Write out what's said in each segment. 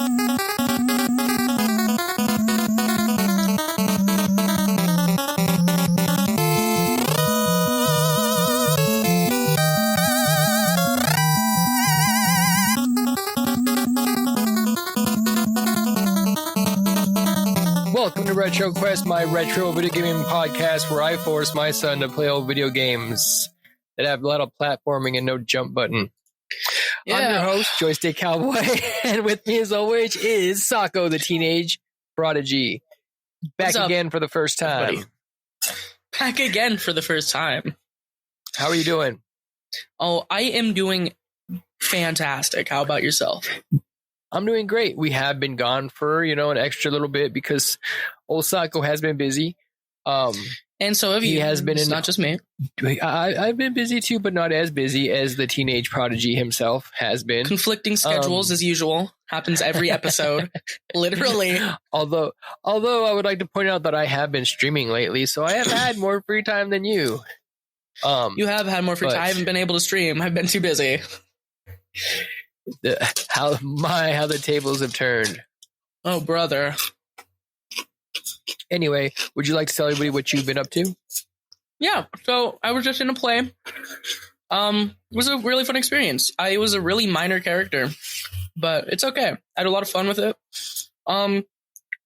Welcome to RetroQuest, my retro video gaming podcast where I force my son to play old video games that have a lot of platforming and no jump button. Yeah. I'm your host, Joystick Cowboy, and with me as always is Sako, the teenage prodigy. Back again for the first time. Back again for the first time. How are you doing? Oh, I am doing fantastic. How about yourself? I'm doing great. We have been gone for, an extra little bit because old Sako has been busy. And so have you. He has been not just me. I've been busy too, but not as busy as the teenage prodigy himself has been. Conflicting schedules as usual. Happens every episode. Literally. Although I would like to point out that I have been streaming lately, so I have had more free time than you. You have had more free time. I haven't been able to stream. I've been too busy. How the tables have turned. Oh, brother. Anyway, would you like to tell everybody what you've been up to? Yeah, so I was just in a play. It was a really fun experience. I was a really minor character, but it's okay. I had a lot of fun with it.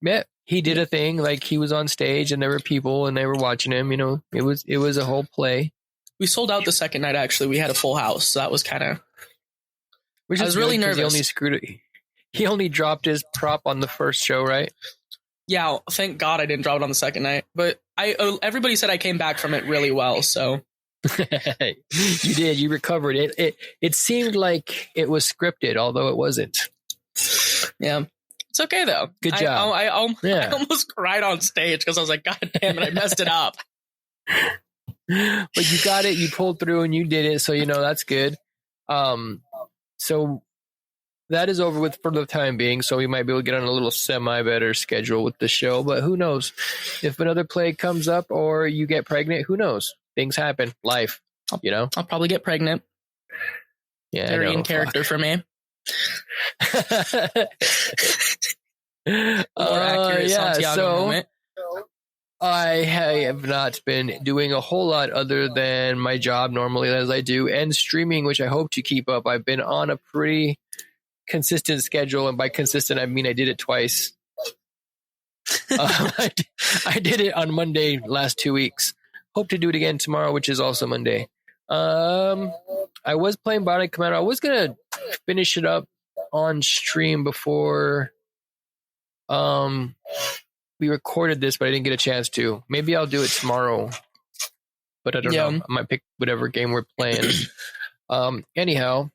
Yeah, he did a thing, like he was on stage and there were people and they were watching him, it was a whole play. We sold out the second night, actually. We had a full house, so that was kind of... I was really nervous. He only dropped his prop on the first show, right? Yeah, thank God I didn't drop it on the second night. But everybody said I came back from it really well, so... You did. You recovered. It seemed like it was scripted, although it wasn't. Yeah. It's okay, though. Good job. I almost cried on stage because I was like, God damn it, I messed it up. But you got it. You pulled through and you did it, so that's good. So that is over with for the time being, so we might be able to get on a little semi-better schedule with the show, but who knows? If another play comes up or you get pregnant, who knows? Things happen. Life, I'll probably get pregnant. Yeah, very in character for me. More accurate Santiago moment. I have not been doing a whole lot other than my job normally as I do and streaming, which I hope to keep up. I've been on a pretty consistent schedule, and by consistent, I mean I did it twice. I did it on Monday last 2 weeks. Hope to do it again tomorrow, which is also Monday. I was playing Bionic Commando. I was going to finish it up on stream before... we recorded this, but I didn't get a chance to. Maybe I'll do it tomorrow, but I don't know. I might pick whatever game we're playing. Anyhow,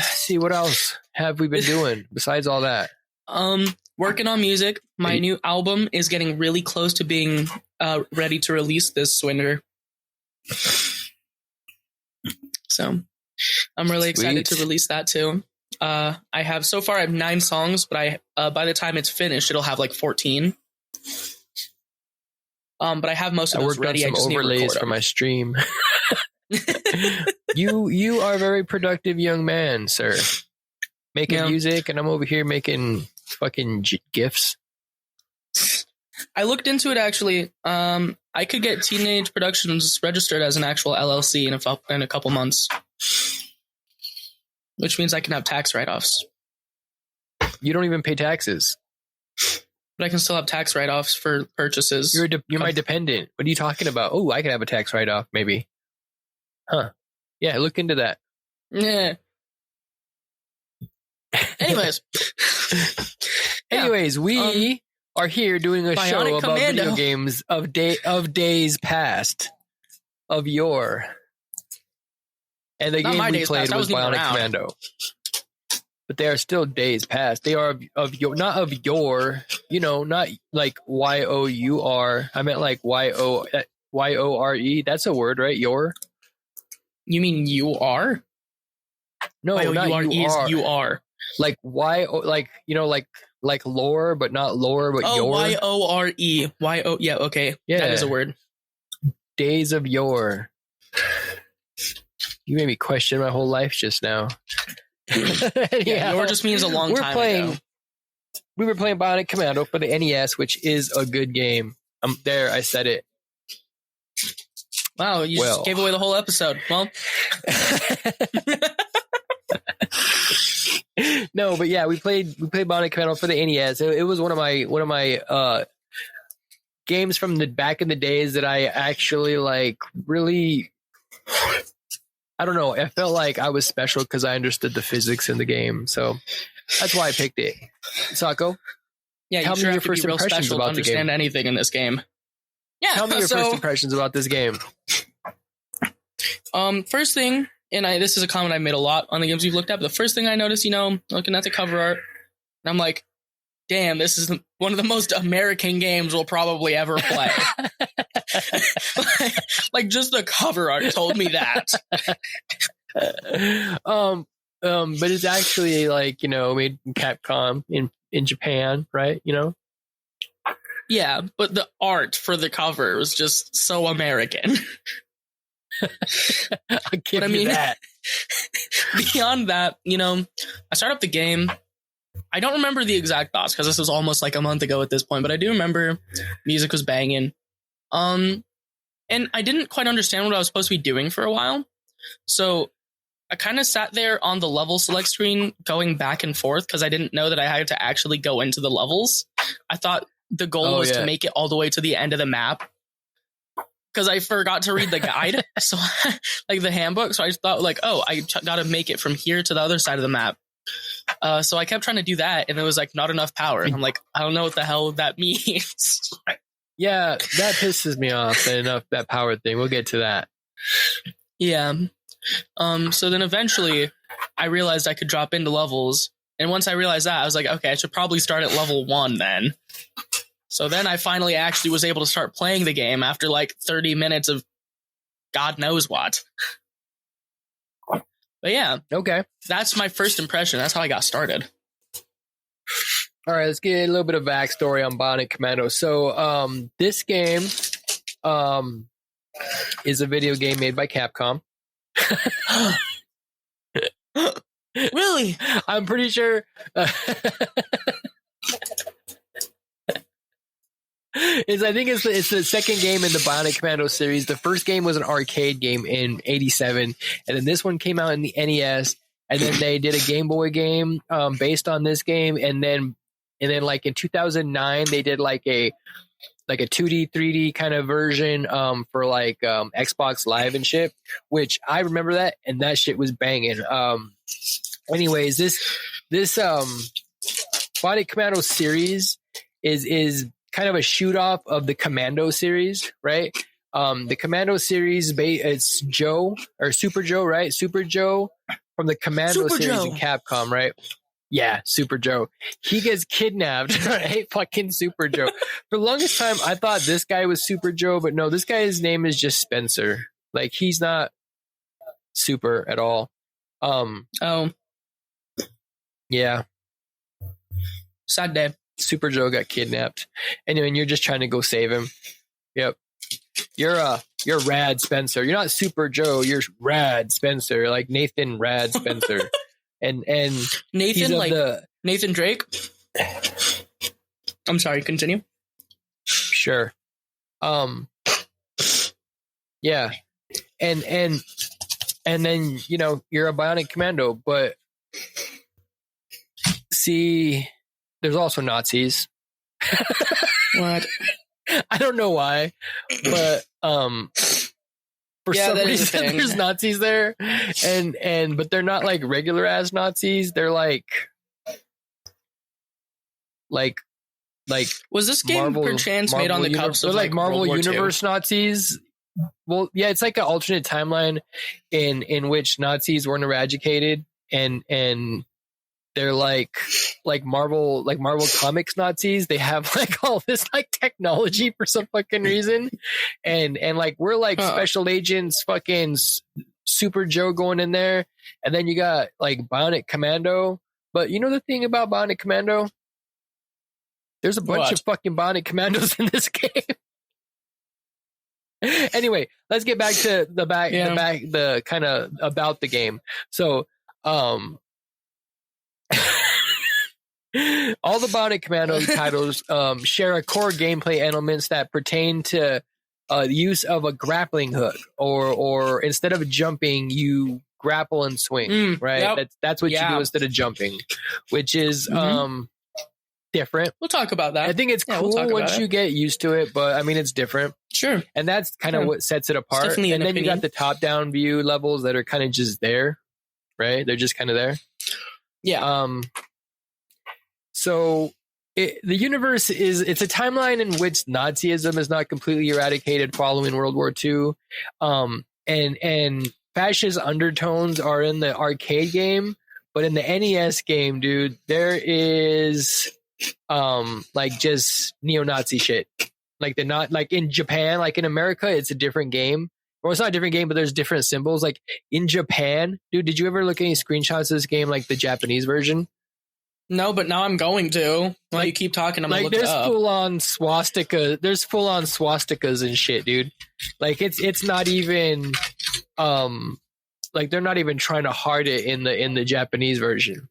see, what else have we been doing besides all that? Working on music. My new album is getting really close to being ready to release this winter. So I'm really excited to release that too. I have 9 songs, but by the time it's finished, it'll have like 14. But I have most of those ready. I worked on some overlays for my stream. You are a very productive young man, sir. Making music, and I'm over here making fucking GIFs. I looked into it actually. I could get Teenage Productions registered as an actual LLC in a couple months. Which means I can have tax write-offs. You don't even pay taxes. But I can still have tax write-offs for purchases. You're my dependent. What are you talking about? Oh, I can have a tax write-off, maybe. Huh. Yeah, look into that. Yeah. Anyways, we are here doing a show Bionic about Commando. video games of days past, of yore. And the game we played was Bionic Commando. But they are still days past. They are of your, not of your, not like Y-O-U-R. I meant like Y-O-R-E. That's a word, right? Your? You mean you are? No, not you are. You are. Like like lore, but not lore, but your. Y-O-R-E. Y-O, yeah, okay. Yeah. That is a word. Days of yore. You made me question my whole life just now. Yeah, your just means a long time ago. We were playing Bionic Commando for the NES, which is a good game. There, I said it. Wow, you just gave away the whole episode. Well, no, but yeah, we played Bionic Commando for the NES. It was one of my games from the back in the days that I actually like really. I don't know. I felt like I was special because I understood the physics in the game, so that's why I picked it. Sako, yeah, tell me your first impressions about the game. Understand anything in this game? Yeah, tell me your first impressions about this game. First thing, and this is a comment I made a lot on the games we've looked at. But the first thing I noticed, looking at the cover art, and I'm like, damn, this is one of the most American games we'll probably ever play. like just the cover art told me that. But it's actually like, made in Capcom in Japan, right? Yeah, but the art for the cover was just so American. I'll give you that. Beyond that, I start up the game. I don't remember the exact boss because this was almost like a month ago at this point, but I do remember music was banging. And I didn't quite understand what I was supposed to be doing for a while. So I kind of sat there on the level select screen going back and forth because I didn't know that I had to actually go into the levels. I thought the goal was to make it all the way to the end of the map because I forgot to read the guide. So like the handbook. So I thought like, I got to make it from here to the other side of the map. So I kept trying to do that, and it was like not enough power. I'm like, I don't know what the hell that means. Yeah, that pisses me off. Enough that power thing. We'll get to that. Yeah. So then eventually, I realized I could drop into levels, and once I realized that, I was like, okay, I should probably start at level 1 then. So then I finally actually was able to start playing the game after like 30 minutes of God knows what. But yeah, okay, that's my first impression. That's how I got started. All right, let's get a little bit of backstory on Bionic Commando. So, this game, is a video game made by Capcom. Really? I'm pretty sure. I think it's the second game in the Bionic Commando series. The first game was an arcade game in '87, and then this one came out in the NES, and then they did a Game Boy game based on this game, and then like in 2009 they did like a 2D 3D kind of version for like Xbox Live and shit, which I remember that, and that shit was banging. Anyways, this Bionic Commando series is kind of a shoot off of the Commando series, right? The Commando series, it's Joe or Super Joe, right? Super Joe from the Commando series in Capcom, right? Yeah, Super Joe. He gets kidnapped, right? Fucking Super Joe. For the longest time, I thought this guy was Super Joe, but no, this guy's name is just Spencer. Like, he's not super at all. Yeah. Sad day. Super Joe got kidnapped. Anyway, and you're just trying to go save him. Yep. You're Rad Spencer. You're not Super Joe. You're Rad Spencer, like Nathan Rad Spencer. and Nathan, like Nathan Drake. I'm sorry. Continue. Sure. Yeah. And then you're a Bionic Commando, but see. There's also Nazis. What? I don't know why, but for some reason there's Nazis there, but they're not like regular ass Nazis. They're like was this game perchance made on the cups of like Marvel World Universe Nazis? Well, yeah, it's like an alternate timeline in which Nazis weren't eradicated, and they're like Marvel Comics Nazis. They have like all this like technology for some fucking reason, and like we're like special agents, fucking Super Joe going in there, and then you got like Bionic Commando. But you know the thing about Bionic Commando? There's a bunch of fucking Bionic Commandos in this game. Anyway, let's get back to the kind of about the game. So, All the Bionic Commando titles share a core gameplay elements that pertain to the use of a grappling hook, or instead of jumping, you grapple and swing, right? Yep. That's what you do instead of jumping, which is different. We'll talk about that. I think it's cool once you get used to it, but I mean, it's different. Sure. And that's kind of what sets it apart. And then you got the top-down view levels that are kind of just there, right? They're just kind of there. Yeah. So the universe it's a timeline in which Nazism is not completely eradicated following World War II. And fascist undertones are in the arcade game, but in the NES game, dude, there is like just neo-Nazi shit. Like they're not like in Japan, like in America, it's a different game. Well, it's not a different game, but there's different symbols. Like in Japan, dude, did you ever look at any screenshots of this game, like the Japanese version? No, but now I'm going to. While you keep talking, I'm gonna look it up. There's full on swastika. There's full on swastikas and shit, dude. Like it's not even like they're not even trying to hard it in the Japanese version.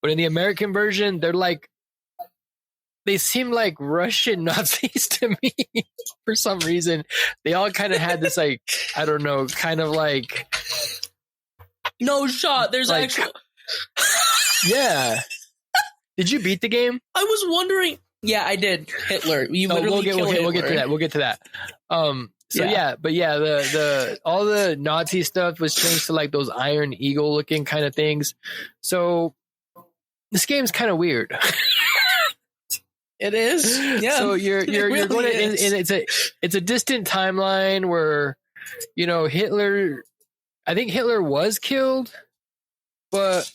But in the American version, they're like they seem like Russian Nazis to me for some reason. They all kind of had this like, I don't know, kind of like no shot. There's like, actually yeah. Did you beat the game? I was wondering. Yeah, I did. Hitler. You literally we'll get to that. We'll get to that. The all the Nazi stuff was changed to like those Iron Eagle looking kind of things. So this game's kind of weird. It is. Yeah. So you're really going to, and it's a distant timeline where, you know, I think Hitler was killed, but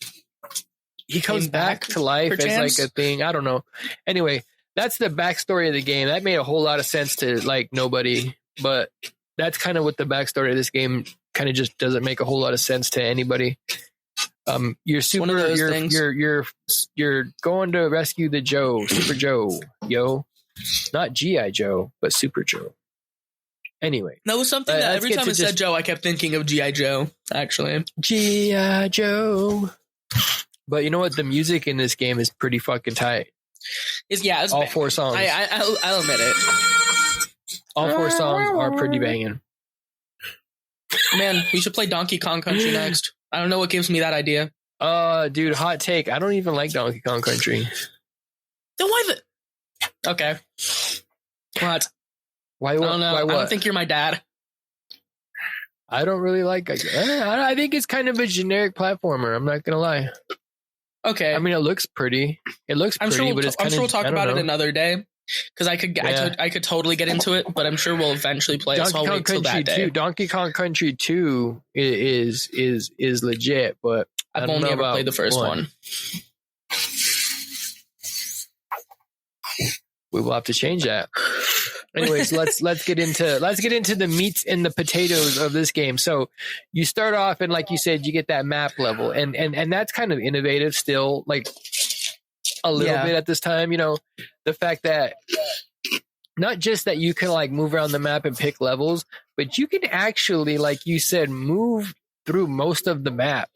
he comes back to life as like a thing. I don't know. Anyway, that's the backstory of the game. That made a whole lot of sense to like nobody, but that's kind of what the backstory of this game kind of just doesn't make a whole lot of sense to anybody. You're going to rescue the Super Joe, not G.I. Joe, but Super Joe. Anyway. That was something that every time it said Joe, I kept thinking of G.I. Joe, actually. G.I. Joe. But you know what? The music in this game is pretty fucking tight. It's all banging. 4 songs. I'll admit it. All 4 songs are pretty banging. Man, we should play Donkey Kong Country next. I don't know what gives me that idea. Dude, hot take. I don't even like Donkey Kong Country. Then why okay. What? Why? I don't know. I don't think you're my dad. I don't really like. I think it's kind of a generic platformer. I'm not gonna lie. Okay. I mean, it looks pretty. It looks pretty, but it's kind of. I'm sure we'll talk about it another day. Because I could totally get into it, but I'm sure we'll eventually play it. So I'll wait till that day. Donkey Kong Country 2 is legit, but I've only ever played the first one. We will have to change that. Anyways, let's get into the meats and the potatoes of this game. So you start off and like you said, you get that map level, and that's kind of innovative still, like a little bit at this time. You know, the fact that not just that you can like move around the map and pick levels, but you can actually, like you said, move through most of the map.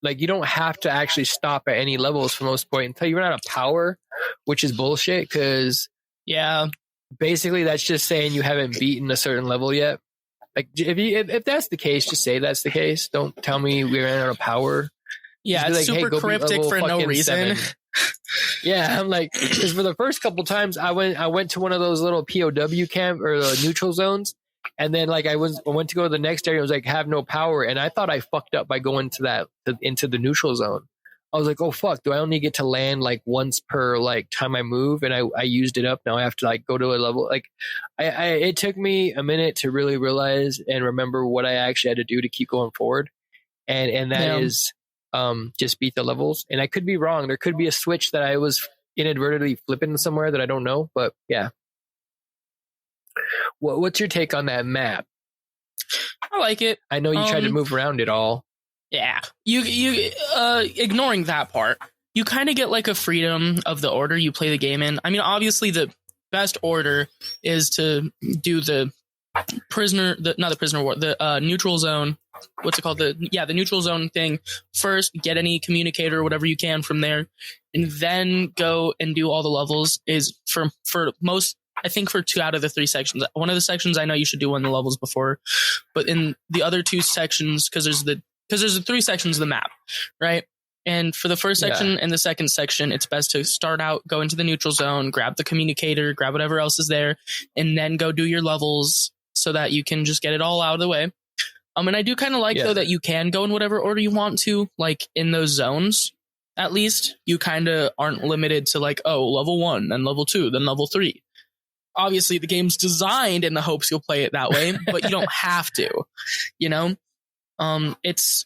Like you don't have to actually stop at any levels for most point until you run out of power, which is bullshit. Because basically that's just saying you haven't beaten a certain level yet. Like if that's the case, just say that's the case. Don't tell me we ran out of power. Yeah, it's like, super cryptic for no reason. Yeah, I'm like, because for the first couple times I went to one of those little POW camp or the neutral zones, and then like I went to go to the next area. It was like have no power, and I thought I fucked up by going into the neutral zone. I was like, oh fuck, do I only get to land like once per like time I move, and I used it up. Now I have to like go to a level. Like it took me a minute to really realize and remember what I actually had to do to keep going forward, and that is just beat the levels. And I could be wrong. There could be a switch that I was inadvertently flipping somewhere that I don't know. But yeah. What's your take on that map? I like it. I know you tried to move around it all. Yeah. You ignoring that part, you kind of get like a freedom of the order you play the game in. I mean, obviously the best order is to do the neutral zone. What's it called? The neutral zone thing first. Get any communicator or whatever you can from there. and then go and do all the levels is for most, I think for 2 out of the 3 sections. One of the sections I know you should do one of the levels before, but in the other 2 sections, because there's the 3 sections of the map, right? And for the first section and the second section, it's best to start out, go into the neutral zone, grab the communicator, grab whatever else is there, and then go do your levels so that you can just get it all out of the way. And I do kind of like, though, that you can go in whatever order you want to, like in those zones. At least you kind of aren't limited to like, oh, level 1, then level 2, then level 3. Obviously, the game's designed in the hopes you'll play it that way, but you don't have to, you know? It's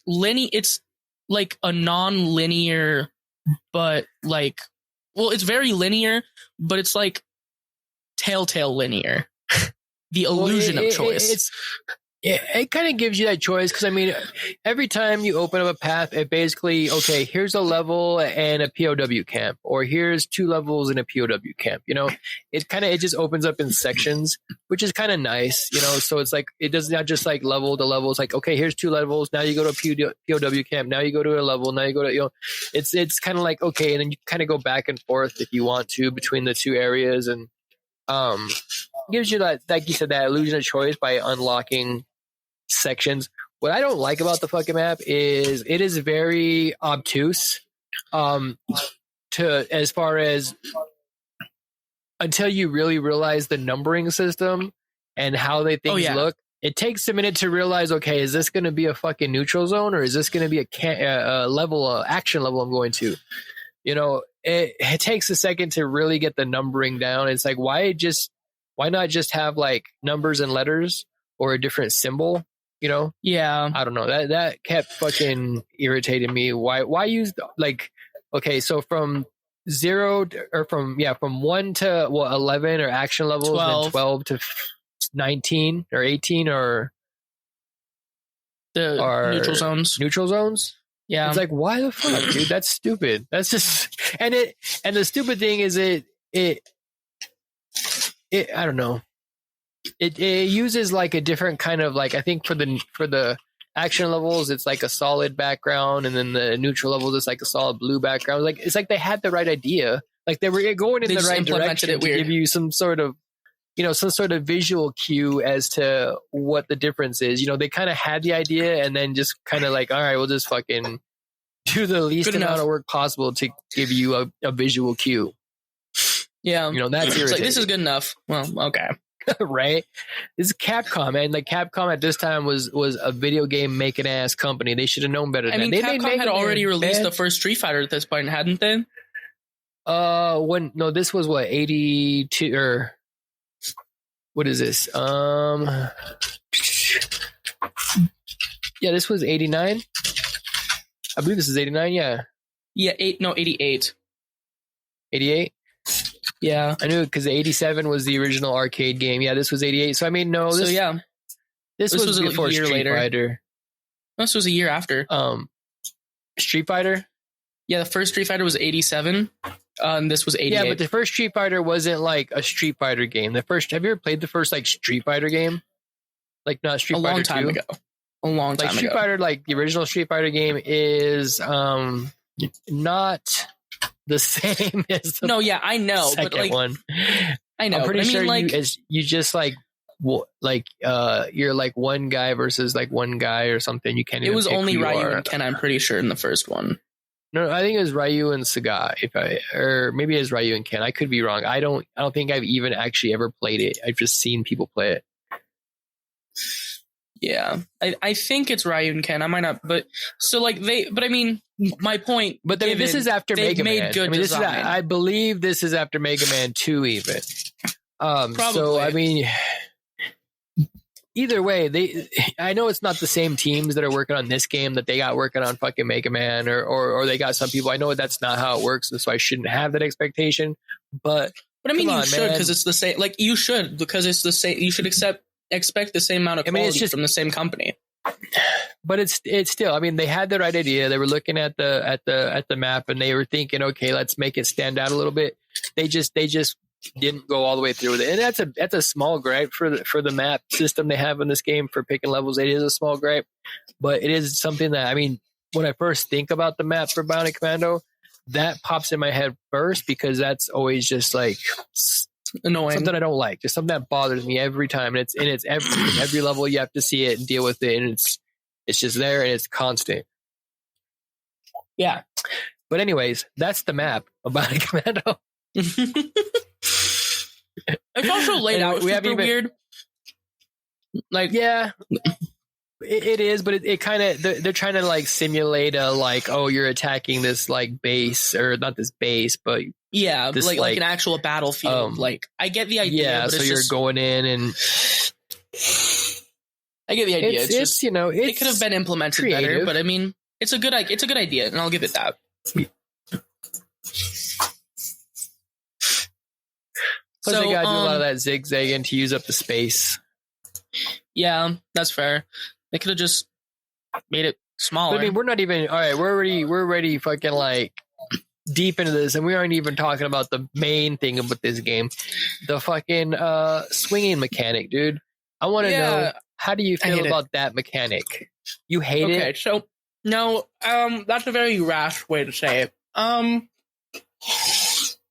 like a non-linear, but like, well, it's very linear, but it's like telltale linear. The illusion of choice. It kind of gives you that choice because, I mean, every time you open up a path, it basically, okay, here's a level and a POW camp, or here's 2 levels and a POW camp. You know, it just opens up in sections, which is kind of nice. You know, so it's like it does not just like level to level. It's like, okay, here's 2 levels. Now you go to a POW camp. Now you go to a level. Now you go to, you know, it's kind of like, okay, and then you kind of go back and forth if you want to between the 2 areas, and gives you that, like you said, that illusion of choice by unlocking sections. What I don't like about the fucking map is it is very obtuse, to as far as until you really realize the numbering system and how things look. It takes a minute to realize, okay, is this going to be a fucking neutral zone, or is this going to be a level, action level I'm going to? You know, it takes a second to really get the numbering down. It's like, why not just have like numbers and letters or a different symbol? You know? Yeah. I don't know. That kept fucking irritating me. Why use like, okay, so from 0 or from 1 to 11 or action levels, 12. And then 12 to 19 or 18 or neutral zones. Neutral zones? Yeah. It's like, why the fuck, dude? That's stupid. That's just and the stupid thing is it I don't know. It uses like a different kind of, like, I think for the action levels it's like a solid background, and then the neutral levels it's like a solid blue background. Like, it's like they had the right idea, like they were going in the right direction to give you some sort of, you know, some sort of visual cue as to what the difference is. You know, they kind of had the idea and then just kind of like, all right, we'll just fucking do the least amount of work possible to give you a visual cue. Yeah, you know, that's irritating. It's like, this is good enough. Well, okay. Right? This is Capcom, and like Capcom at this time was a video game making ass company. They should have known better. I mean, Capcom had already released the first Street Fighter at this point, hadn't they? This was what, 82 or what is this? Yeah, this was 89. I believe this is 89. Yeah. Yeah, 88. 88. Yeah, I knew it because 87 was the original arcade game. Yeah, this was 88. So I mean, no. This was before Street Fighter. This was a year after. Street Fighter. Yeah, the first Street Fighter was 87. This was 88. Yeah, but the first Street Fighter wasn't like a Street Fighter game. Have you ever played the first like Street Fighter game? Like not Street Fighter 2? A long time ago. Like Street Fighter, like the original Street Fighter game is not the same as the I know, second but like one. I know. I'm pretty sure you just like you're like one guy versus like one guy or something. You can't. It was only Ryu and Ken. I'm pretty sure in the first one. No, I think it was Ryu and Sagai. Or maybe it was Ryu and Ken. I could be wrong. I don't think I've even actually ever played it. I've just seen people play it. Yeah, I think it's Ryu and Ken. I might not, but so like but I mean, my point. But this is after Mega Man. Good design. I believe this is after Mega Man 2 even. Probably. So I mean, either way, I know it's not the same teams that are working on this game that they got working on fucking Mega Man, or they got some people. I know that's not how it works, so I shouldn't have that expectation. But I mean, you should, because it's the same. Like, you should, because it's the same. You should expect the same amount of quality from the same company. But it's still, I mean, they had the right idea. They were looking at the map and they were thinking, okay, let's make it stand out a little bit. They just didn't go all the way through with it. And that's a small gripe for the map system they have in this game for picking levels. It is a small gripe, but it is something that, I mean, when I first think about the map for Bionic Commando, that pops in my head first because that's always just like annoying, something I don't like, just something that bothers me every time. And it's every level you have to see it and deal with it, and it's just there and it's constant. Yeah. But anyways, that's the map of Bionic Commando. It's also laid out super weird. Like, yeah, it is, but it kind of they're trying to like simulate a like, oh, you're attacking this like base, or not this base, but yeah, this, like an actual battlefield. Like, I get the idea. Yeah, but so it's you're just, going in, and I get the idea. It's just, you know, it could have been implemented creative. better, but I mean, it's a good idea, and I'll give it that. Plus, they gotta do a lot of that zigzagging to use up the space. Yeah, that's fair. They could have just made it smaller. But, I mean, we're not even all right. We're already fucking like deep into this, and we aren't even talking about the main thing about this game, the fucking swinging mechanic, dude. I want to know, how do you feel about that mechanic? You hate it? Okay, so no, that's a very rash way to say it.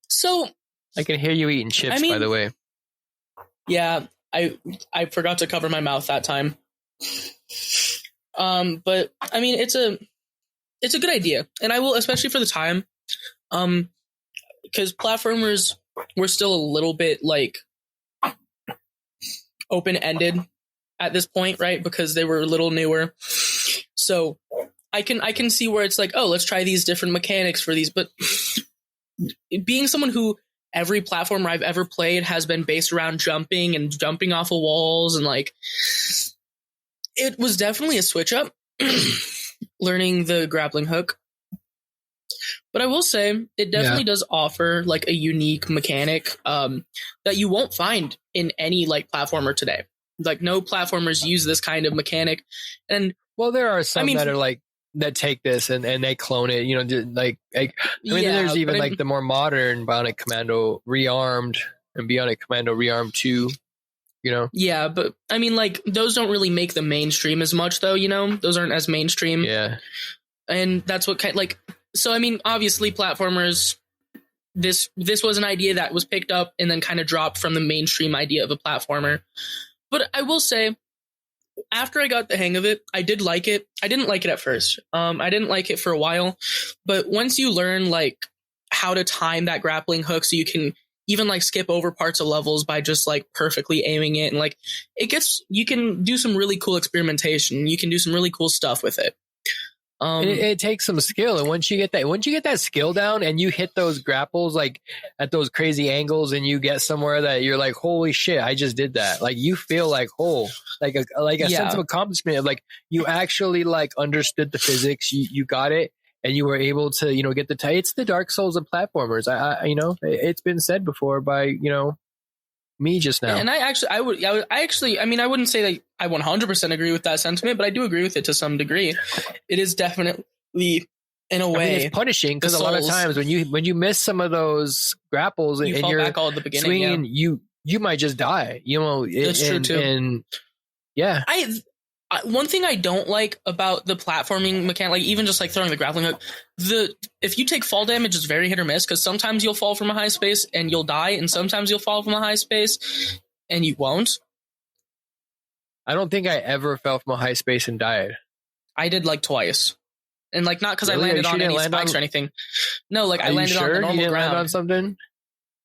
So I can hear you eating chips, by the way. Yeah, I forgot to cover my mouth that time. But I mean, it's a good idea, and I will, especially for the time, because platformers were still a little bit like open-ended at this point, right? Because they were a little newer. So I can see where it's like, oh, let's try these different mechanics for these. But being someone who every platformer I've ever played has been based around jumping and jumping off of walls, and like, it was definitely a switch up learning the grappling hook. But I will say it definitely does offer like a unique mechanic that you won't find in any like platformer today. Like, no platformers use this kind of mechanic. And well, there are some that are like that take this and they clone it, you know, there's even like the more modern Bionic Commando Rearmed and Bionic Commando Rearmed 2, you know. Yeah, but I mean, like, those don't really make the mainstream as much, though, you know. Those aren't as mainstream. Yeah. And that's what so I mean, obviously platformers, this was an idea that was picked up and then kind of dropped from the mainstream idea of a platformer. But I will say, after I got the hang of it, I did like it. I didn't like it at first. I didn't like it for a while, but once you learn like how to time that grappling hook, so you can even like skip over parts of levels by just like perfectly aiming it, and like you can do some really cool experimentation. You can do some really cool stuff with it. It takes some skill, and once you get that skill down and you hit those grapples like at those crazy angles, and you get somewhere that you're like, holy shit, I just did that. Like, you feel like a sense of accomplishment of like you actually like understood the physics, you got it, and you were able to, you know, get it's the Dark Souls of platformers. I you know, it's been said before by, you know, me just now. And I wouldn't say that I 100% agree with that sentiment, but I do agree with it to some degree. It is definitely, in a way, it's punishing, because a lot of times when you miss some of those grapples and fall you're back all at the beginning, swinging, you might just die. You know, that's true too. And yeah, one thing I don't like about the platforming mechanic, like even just like throwing the grappling hook, if you take fall damage, it's very hit or miss, because sometimes you'll fall from a high space and you'll die, and sometimes you'll fall from a high space and you won't. I don't think I ever fell from a high space and died. I did like twice, and like not because I landed on any spikes or anything. No, like I landed on the normal ground. Land on something?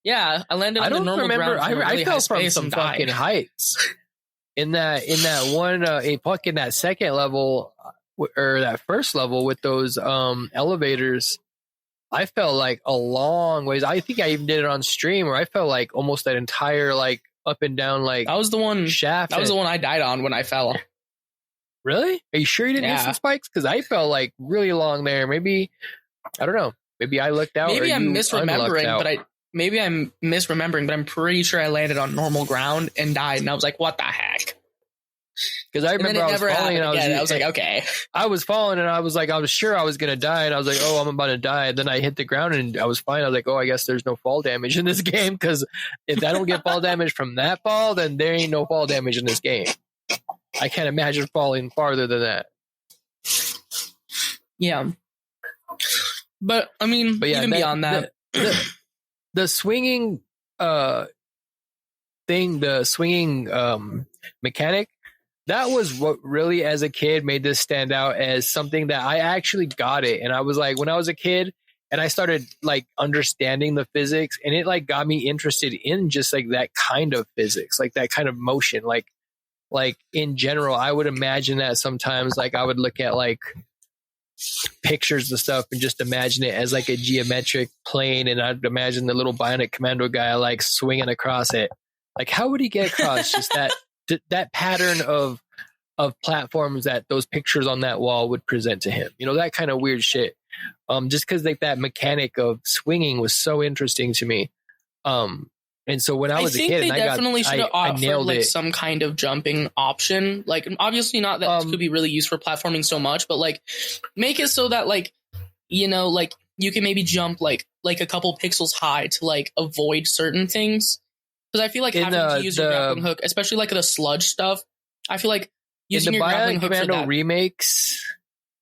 Yeah, I landed on the normal ground. I fell from some fucking heights. In that one, in that second level or that first level with those elevators, I felt like a long ways. I think I even did it on stream, where I felt like almost that entire like up and down like that was the one shaft. That was the one I died on when I fell. Really? Are you sure you didn't hit some spikes? Because I felt like really long there. Maybe, I don't know. Maybe I looked out. Maybe I'm misremembering, but I'm pretty sure I landed on normal ground and died, and I was like, what the heck? Because I remember I was falling, and I was like, okay. I was falling, and I was sure I was going to die, and I was like, oh, I'm about to die. And then I hit the ground, and I was fine. I was like, oh, I guess there's no fall damage in this game, because if I don't get fall damage from that fall, then there ain't no fall damage in this game. I can't imagine falling farther than that. Yeah. But I mean, but yeah, even beyond that, the swinging thing, the swinging mechanic, that was what really, as a kid, made this stand out as something that I actually got it. And I was like, when I was a kid and I started like understanding the physics, and it like got me interested in just like that kind of physics, like that kind of motion, like in general. I would imagine that sometimes, like I would look at like pictures and stuff and just imagine it as like a geometric plane, and I'd imagine the little Bionic Commando guy like swinging across it. Like, how would he get across just that pattern of platforms that those pictures on that wall would present to him? You know, that kind of weird shit. Just because like that mechanic of swinging was so interesting to me. And so when I was a kid, and I nailed like it. Some kind of jumping option, like obviously not that could be really used for platforming so much, but like make it so that like, you know, like you can maybe jump like a couple pixels high to like avoid certain things. Because I feel like having to use your grappling hook, especially like the sludge stuff, I feel like using your grappling hook for that. Remakes,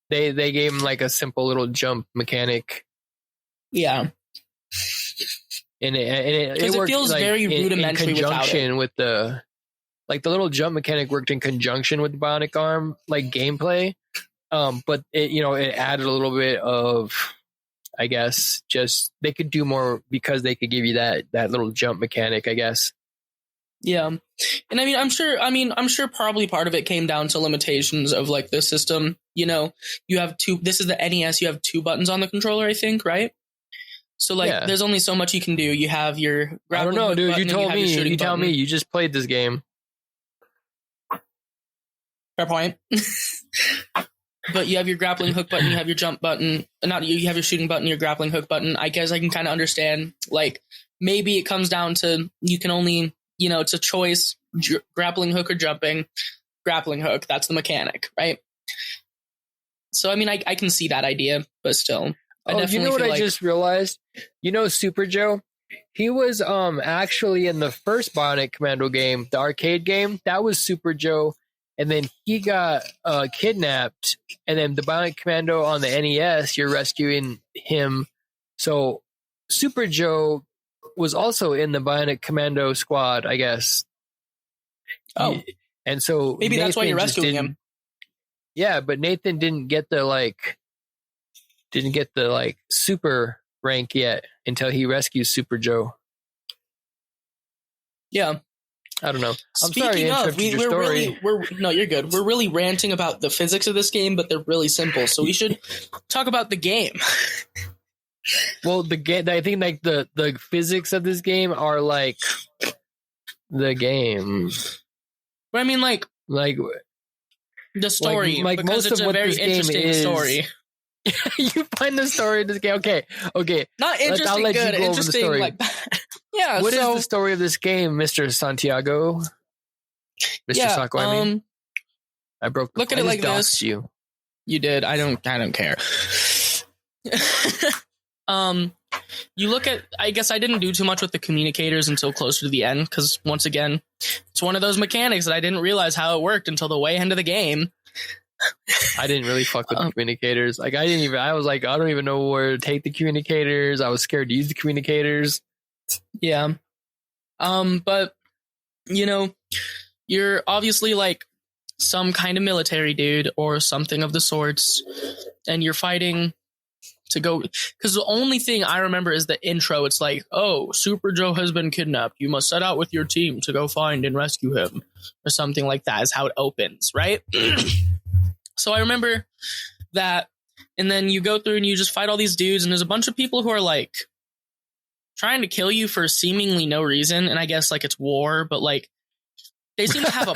they gave him like a simple little jump mechanic. Yeah. And it worked, feels like, very rudimentary in conjunction with the little jump mechanic worked in conjunction with the Bionic Arm like gameplay. But it added a little bit of, I guess, just they could do more because they could give you that little jump mechanic, I guess. Yeah. And I mean, I'm sure probably part of it came down to limitations of like the system. You know, you have this is the NES, you have 2 buttons on the controller, I think, right? So like there's only so much you can do. You have your I don't know, dude. You tell me. You just played this game. Fair point. But you have your grappling hook button, you have your jump button. You have your shooting button, your grappling hook button. I guess I can kind of understand. Like maybe it comes down to you can only, it's a choice, grappling hook or jumping. Grappling hook, that's the mechanic, right? So I mean, I can see that idea, but still. You know what I just realized? You know Super Joe? He was actually in the first Bionic Commando game, the arcade game. That was Super Joe. And then he got kidnapped. And then the Bionic Commando on the NES, you're rescuing him. So Super Joe was also in the Bionic Commando squad, I guess. Oh. And so maybe Nathan, that's why you're rescuing him. Yeah, but Nathan didn't get the super rank yet until he rescues Super Joe. Yeah. I don't know. Speaking of, no, you're good. We're really ranting about the physics of this game, but they're really simple. So we should talk about the game. Well, I think like the physics of this game are like the game. But I mean, like the story, like because most it's of a what very this game interesting story. You find the story of this game. Okay. Not interesting. I'll let good. You go Interesting. over the story. Like yeah. What is the story of this game, Mr. Santiago? Mr. Sacco, I mean. I broke the Look at it like this. You did. I don't care. You look at, I guess I didn't do too much with the communicators until closer to the end, because once again, it's one of those mechanics that I didn't realize how it worked until the way end of the game. I didn't really fuck with the communicators. Like I was like, I don't even know where to take the communicators. I was scared to use the communicators. Yeah. But you're obviously like some kind of military dude or something of the sorts, and you're fighting to go, because the only thing I remember is the intro. It's like, oh, Super Joe has been kidnapped. You must set out with your team to go find and rescue him, or something like that is how it opens, right? So I remember that, and then you go through and you just fight all these dudes, and there's a bunch of people who are like trying to kill you for seemingly no reason, and I guess like it's war, but like they seem to have a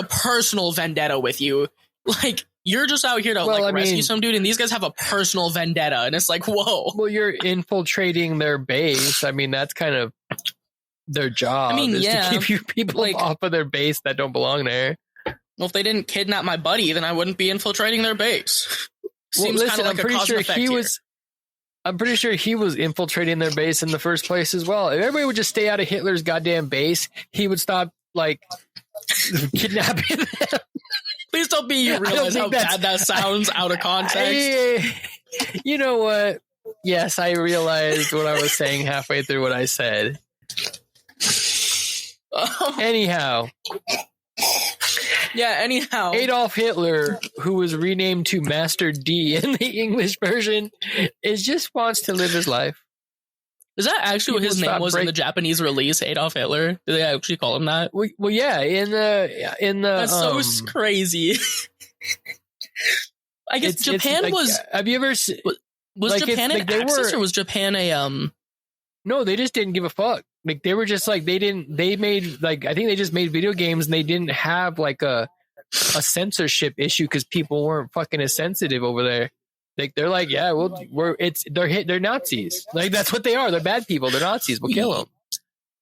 personal vendetta with you. Like you're just out here to rescue some dude, and these guys have a personal vendetta, and it's like, whoa. Well, you're infiltrating their base. I mean, that's kind of their job. Is to keep you people off of their base that don't belong there. Well, if they didn't kidnap my buddy, then I wouldn't be infiltrating their base. Seems kind of like a cause and effect here. I'm pretty sure he was infiltrating their base in the first place as well. If everybody would just stay out of Hitler's goddamn base, he would stop kidnapping them. Please don't be you realize how bad that sounds out of context. You know what? Yes, I realized what I was saying halfway through what I said. Anyhow. Yeah, anyhow. Adolf Hitler, who was renamed to Master D in the English version, just wants to live his life. Is that actually what his name was in the Japanese release, Adolf Hitler? Did they actually call him that? Well, yeah, in the That's so crazy. I guess Japan was. Have you ever was Japan an Axis or was Japan a No, they just didn't give a fuck. Like they were just like they made like I think they just made video games and they didn't have like a censorship issue because people weren't fucking as sensitive over there. Like they're like, yeah, well, they're Nazis. Like that's what they are. They're bad people. They're Nazis. We'll kill them.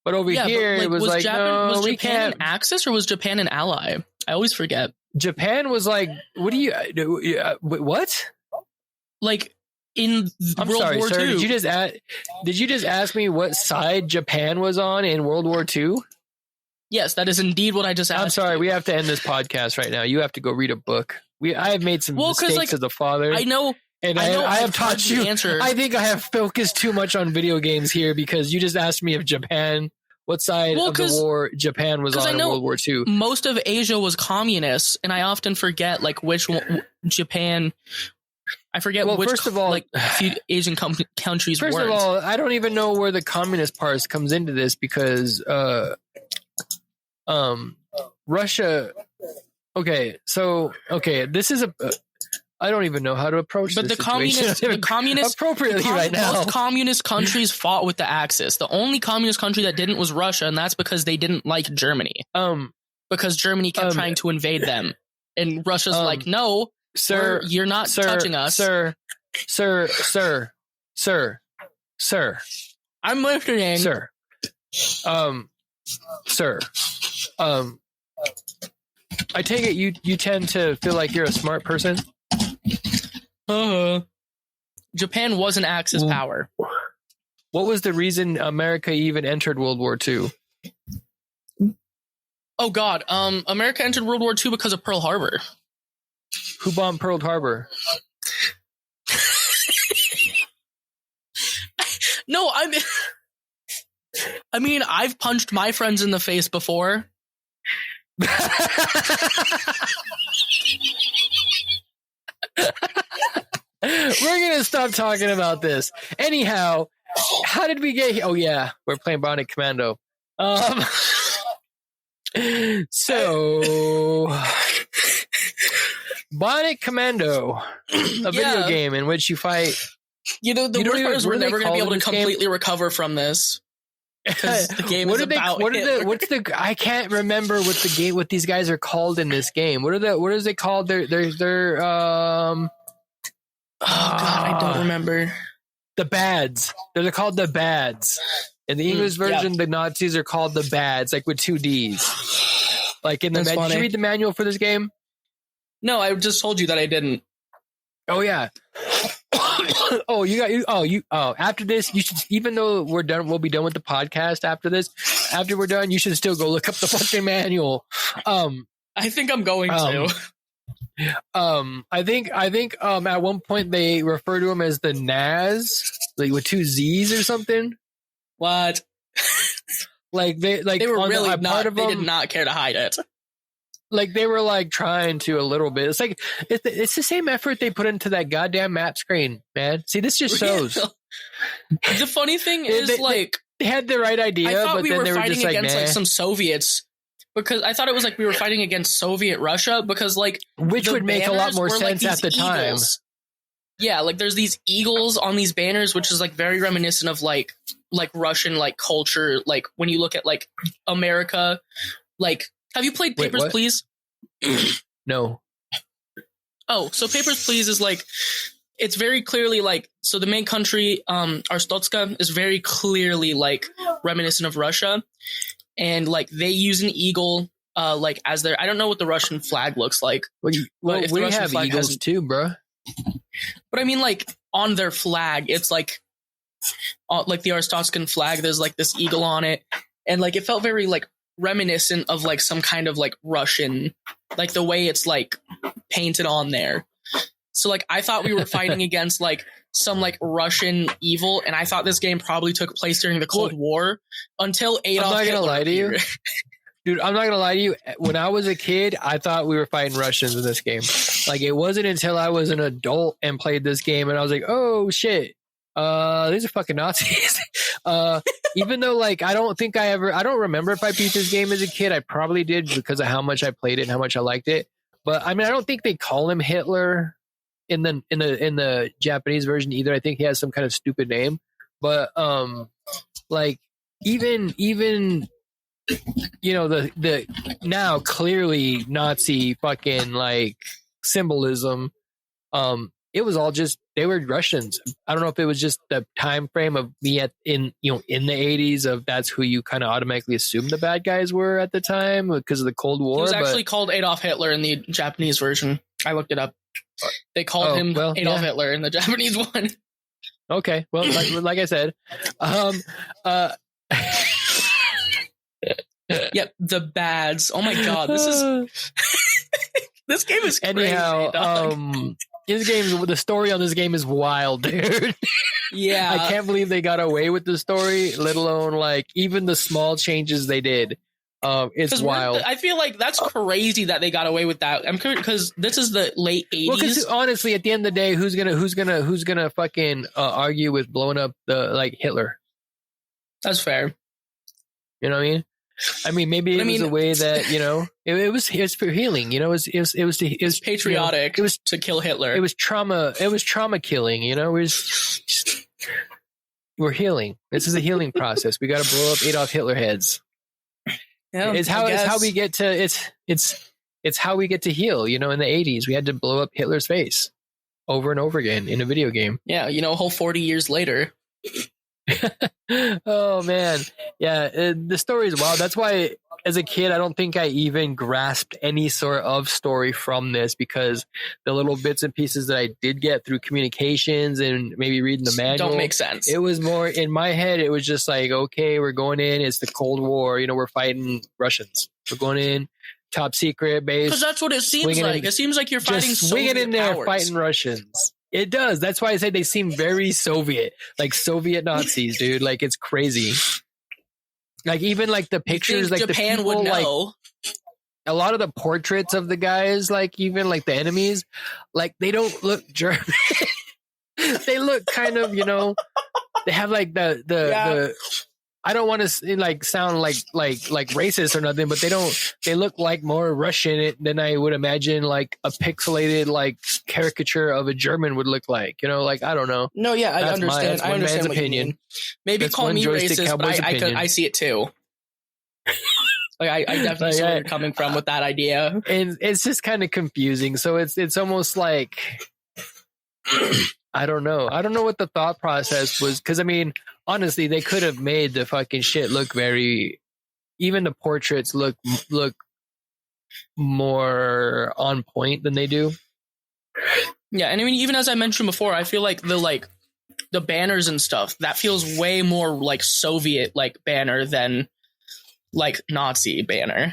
But over here, it was like, no, we can't. Was Japan an Axis or was Japan an ally? I always forget. Japan was like, what do you? What? Like in World War II. Did you just ask me what side Japan was on in World War II? Yes, that is indeed what I just asked. I'm sorry, we have to end this podcast right now. You have to go read a book. I have made some mistakes as a father. I know. And I have taught you. Answer. I think I have focused too much on video games here because you just asked me if Japan, what side of the war Japan was on in World War II. Most of Asia was communist, and I often forget like which one, Japan. I forget which. First of all, like few Asian countries. First of all, I don't even know where the communist part comes into this because Russia. Okay, this is I don't even know how to approach this situation. the communist appropriately right now. Most communist countries fought with the Axis. The only communist country that didn't was Russia, and that's because they didn't like Germany. Because Germany kept trying to invade them, and Russia's like, no, sir, you're not touching us, sir. I'm listening, sir. Sir. I take it you tend to feel like you're a smart person. Japan was an Axis power. What was the reason America even entered World War II? Oh God, America entered World War II because of Pearl Harbor. Who bombed Pearl Harbor? No, I mean, I've punched my friends in the face before. We're gonna stop talking about this. Anyhow, how did we get here? Oh yeah, we're playing Bionic Commando. So Bionic Commando, a video game in which you fight. You know, the worst part is we're never going to be able to completely recover from this. Because the game is about Hitler. I can't remember what these guys are called in this game. What is it called? Oh God, I don't remember. The Bads. They're called the Bads. In the English version, the Nazis are called the Bads, like with 2 Ds. Like in the did you read the manual for this game? No, I just told you that I didn't. Oh yeah. After this, you should, even though we'll be done with the podcast after this. After we're done, you should still go look up the fucking manual. I think I'm going to. I think at one point they refer to him as the NAS, like with 2 Z's or something. What? They were really not. They did not care to hide it. Like they were like trying to a little bit. It's like it's the same effort they put into that goddamn map screen, man. See, this just shows. The funny thing is, they had the right idea, but then they were just like, against like some Soviets. Because I thought it was like we were fighting against Soviet Russia because which would make a lot more sense at the time. Yeah, like there's these eagles on these banners, which is like very reminiscent of like Russian like culture. Like when you look at like America, like have you played Papers, Please? No. Oh, so Papers, Please is like it's very clearly like so the main country, Arstotzka, is very clearly like reminiscent of Russia. And like they use an eagle, like as their. I don't know what the Russian flag looks like. We have eagles too, bro. But I mean, like on their flag, it's like the Arstotzkan flag. There's like this eagle on it, and like it felt very like reminiscent of like some kind of like Russian, like the way it's like painted on there. So like I thought we were fighting against like some like Russian evil, and I thought this game probably took place during the Cold War until Adolf Hitler. I'm not gonna lie to you. Dude, I'm not gonna lie to you. When I was a kid, I thought we were fighting Russians in this game. Like, it wasn't until I was an adult and played this game and I was like, oh shit, these are fucking Nazis. Even though, like, I don't remember if I beat this game as a kid. I probably did because of how much I played it and how much I liked it. But I mean, I don't think they call him Hitler in the Japanese version either. I think he has some kind of stupid name. But like, even you know, the now clearly Nazi fucking like symbolism, it was all just, they were Russians. I don't know if it was just the time frame of me in the 80s of that's who you kind of automatically assume the bad guys were at the time because of the Cold War. He was actually called Adolf Hitler in the Japanese version. I looked it up. They called him Adolf Hitler in the Japanese one. Okay, well, like I said, yep, the bads. Oh my god, this is this game is crazy. Anyhow, the story on this game is wild, dude. Yeah, I can't believe they got away with the story, let alone like even the small changes they did. It's wild. I feel like that's crazy that they got away with that. I'm because this is the late 80s. Well, because honestly, at the end of the day, who's gonna fucking argue with blowing up the like Hitler? That's fair. You know what I mean? I mean, maybe it was a way that, you know, it was for healing. You know, it was patriotic. You know, it was to kill Hitler. It was trauma. It was trauma killing. You know, we're healing. This is a healing process. We got to blow up Adolf Hitler heads. Yeah, it's how we get to it's how we get to heal. You know, in the 80s, we had to blow up Hitler's face over and over again in a video game. Yeah, you know, a whole 40 years later. Oh man, yeah, the story is wild. That's why as a kid I don't think I even grasped any sort of story from this, because the little bits and pieces that I did get through communications and maybe reading the manual don't make sense. It was more in my head, it was just like, okay, we're going in, it's the Cold War, you know, we're fighting Russians, we're going in top secret base, because that's what it seems like. It seems like you're fighting swinging in there powers. Fighting Russians. It does. That's why I say they seem very Soviet, like Soviet Nazis, dude. Like, it's crazy. Like, even like the pictures, like Japan the people, would know. like a lot of the portraits of the guys, like even like the enemies, like they don't look German. They look kind of, you know, they have like the I don't want to like sound like racist or nothing, but they look like more Russian than I would imagine like a pixelated like caricature of a German would look like, you know, like, I don't know. No, yeah, I understand. I understand what opinion. You mean. Maybe that's call me racist, but I see it too. Like, I definitely see where you're coming from with that idea. And it's just kind of confusing. So it's almost like, I don't know what the thought process was, because I mean, honestly, they could have made the fucking shit look even the portraits look more on point than they do. Yeah, and I mean, even as I mentioned before, I feel like the banners and stuff, that feels way more like Soviet like banner than like Nazi banner.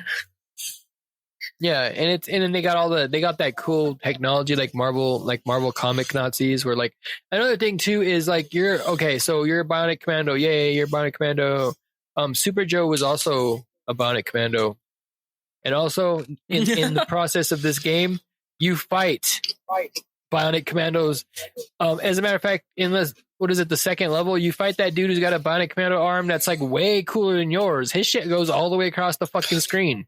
Yeah, and then they got that cool technology like Marvel comic Nazis, where like another thing too is like you're a Bionic Commando, yay, you're a Bionic Commando. Super Joe was also a Bionic Commando. And also in the process of this game, you fight Bionic Commandos. As a matter of fact, in the second level, you fight that dude who's got a Bionic Commando arm that's like way cooler than yours. His shit goes all the way across the fucking screen.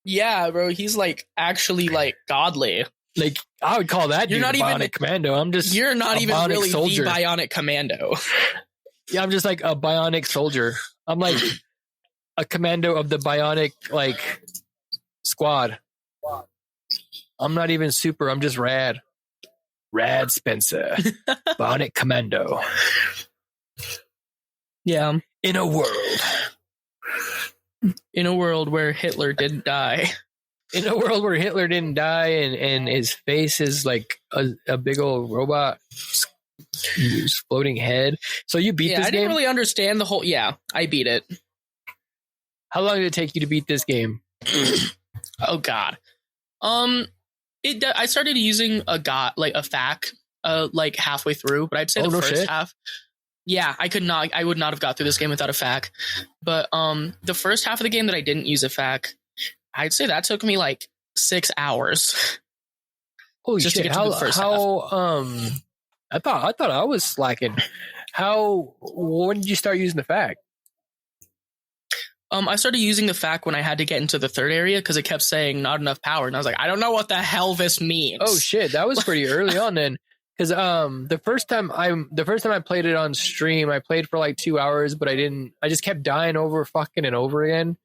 Yeah, bro, he's like actually like godly. Like, I would call that dude Bionic Commando. You're not even really soldier. The Bionic Commando. Yeah, I'm just like a Bionic soldier. I'm like a commando of the Bionic like squad. I'm not even super. I'm just rad. Rad Spencer. Bionic Commando. Yeah. In a world where Hitler didn't die. In a world where Hitler didn't die and his face is like a big old robot floating head. So you beat this game? I didn't really understand the whole... Yeah, I beat it. How long did it take you to beat this game? Oh, God. I started using a FAQ like halfway through, but I'd say the first half. Yeah, I would not have got through this game without a FAQ. But the first half of the game that I didn't use a FAQ, I'd say that took me like 6 hours. Holy shit! To get to the first half. I thought I was slacking. When did you start using the FAQ? I started using the FAQ when I had to get into the third area because it kept saying not enough power, and I was like, I don't know what the hell this means. Oh shit, that was pretty early on then. Because the first time I played it on stream, I played for like 2 hours, but I just kept dying over fucking and over again.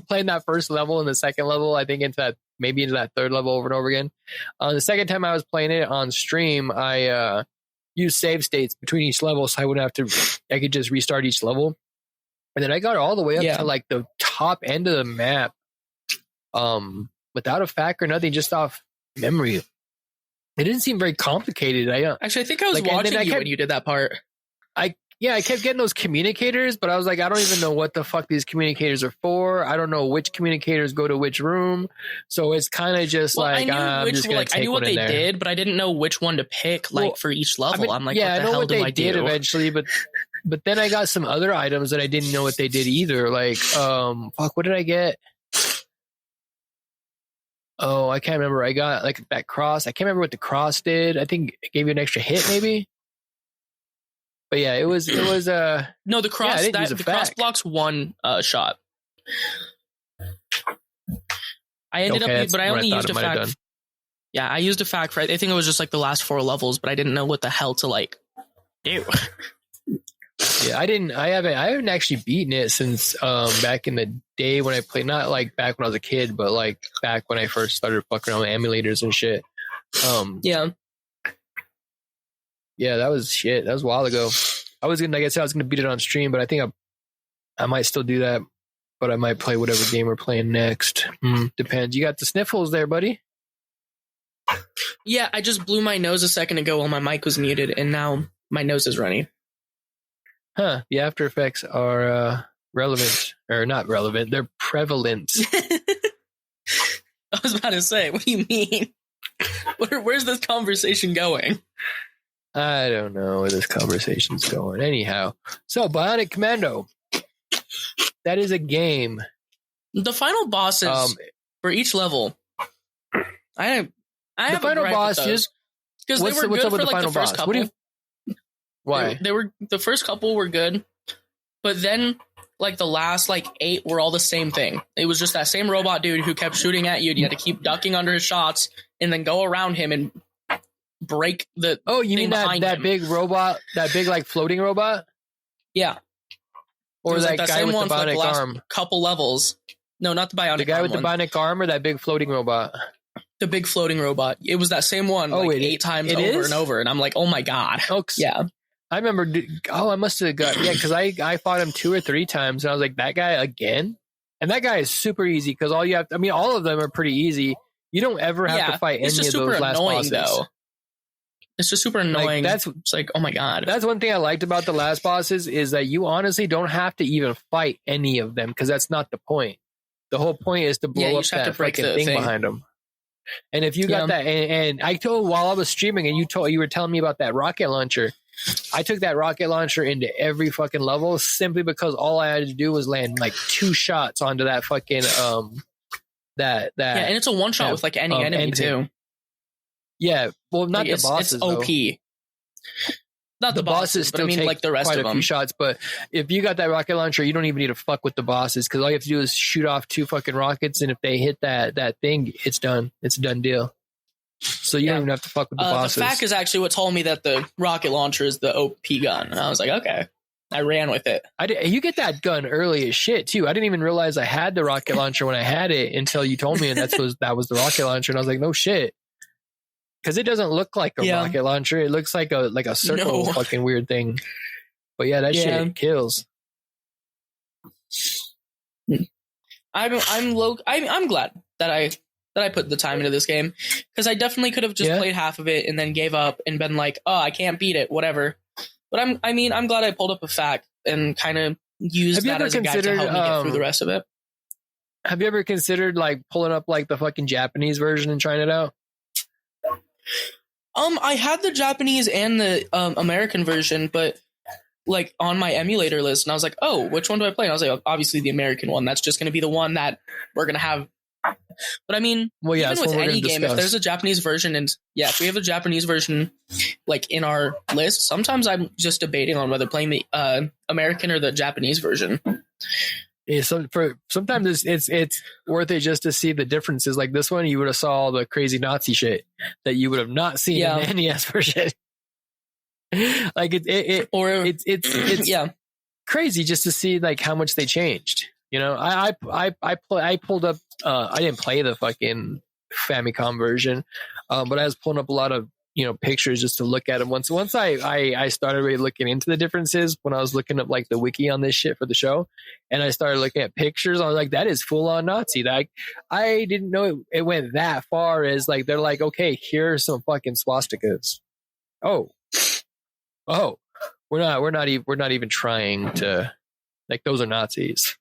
Playing that first level and the second level, I think into that third level over and over again. The second time I was playing it on stream, I used save states between each level, so I could just restart each level. And then I got all the way up to like the top end of the map, without a FAQ or nothing, just off memory. It didn't seem very complicated. Actually, I think I was watching you when you did that part. I kept getting those communicators, but I was like, I don't even know what the fuck these communicators are for. I don't know which communicators go to which room. So it's kind of just I knew what they did, but I didn't know which one to pick for each level. I'm like, yeah, what the hell do I do? Eventually, but then I got some other items that I didn't know what they did either. Like, what did I get? Oh, I can't remember. I got like that cross. I can't remember what the cross did. I think it gave you an extra hit, maybe. But yeah, it was no, the cross. Yeah, the cross blocks one shot. I ended up, but I only used a FAQ. Yeah, I used a FAQ for. I think it was just like the last 4 levels, but I didn't know what the hell to like do. Yeah, I haven't actually beaten it since back in the day when I played. Not like back when I was a kid, but like back when I first started fucking around with emulators and shit. Yeah, that was shit. That was a while ago. I was gonna beat it on stream, but I think I might still do that. But I might play whatever game we're playing next. Depends. You got the sniffles there, buddy? Yeah, I just blew my nose a second ago while my mic was muted, and now my nose is running. Huh. The after effects are relevant. Or not relevant. They're prevalent. I was about to say, what do you mean? Where's this conversation going? I don't know where this conversation's going. Anyhow, so Bionic Commando. That is a game. The final bosses for each level. I have the final boss is because they were good for like the first couple. Why? They were the first couple were good, but then like the last like 8 were all the same thing. It was just that same robot dude who kept shooting at you, and you had to keep ducking under his shots and then go around him and break the. Oh, you mean that big robot, that big like floating robot? Yeah. Or that like guy with the bionic arm? Couple levels. No, not the bionic arm. The guy with the bionic arm or that big floating robot? The big floating robot. It was that same one 8 times over and over, and I'm like, oh my god. Oh, yeah. I remember. I must have got because I fought him 2 or 3 times, and I was like, that guy again. And that guy is super easy because all you have. All of them are pretty easy. You don't ever have to fight any of those last bosses. Though. It's just super annoying. It's like, oh my god. That's one thing I liked about the last bosses is that you honestly don't have to even fight any of them because that's not the point. The whole point is to blow up that freaking thing behind them. And if you got that, and I told while I was streaming, and you were telling me about that rocket launcher. I took that rocket launcher into every fucking level simply because all I had to do was land like 2 shots onto that fucking that and it's a one shot with like any enemy too. Yeah, well, not the bosses. It's OP. Though. Not the bosses, still but I mean like the rest quite of them. A few shots, but if you got that rocket launcher, you don't even need to fuck with the bosses because all you have to do is shoot off 2 fucking rockets, and if they hit that thing, it's done. It's a done deal. So you don't even have to fuck with the bosses. The fact is actually what told me that the rocket launcher is the OP gun, and I was like, okay. I ran with it. You get that gun early as shit too. I didn't even realize I had the rocket launcher when I had it until you told me, and that was the rocket launcher, and I was like, no shit. Because it doesn't look like a rocket launcher. It looks like a circle fucking weird thing. But yeah, that shit kills. I'm glad that I put the time into this game because I definitely could have just played half of it and then gave up and been like, oh, I can't beat it, whatever. But I'm glad I pulled up a FAQ and kind of used that as a guide to help me get through the rest of it. Have you ever considered like pulling up like the fucking Japanese version and trying it out? I had the Japanese and the American version, but like on my emulator list, and I was like, oh, which one do I play? And I was like, obviously the American one. That's just going to be the one that we're going to have. But I mean, well, yeah, even with any game, if there's a Japanese version, and yeah, if we have a Japanese version like in our list, sometimes I'm just debating on whether playing the American or the Japanese version. Yeah, sometimes it's worth it just to see the differences. Like this one, you would have saw all the crazy Nazi shit that you would have not seen in the NES version. Like it's yeah, crazy just to see like how much they changed. You know, I pulled up. I didn't play the fucking Famicom version, but I was pulling up a lot of pictures just to look at them. Once I started really looking into the differences when I was looking up like the wiki on this shit for the show, and I started looking at pictures. I was like, that is full on Nazi. Like I didn't know it went that far. As like they're like, okay, here are some fucking swastikas. Oh, we're not even trying to, like, those are Nazis.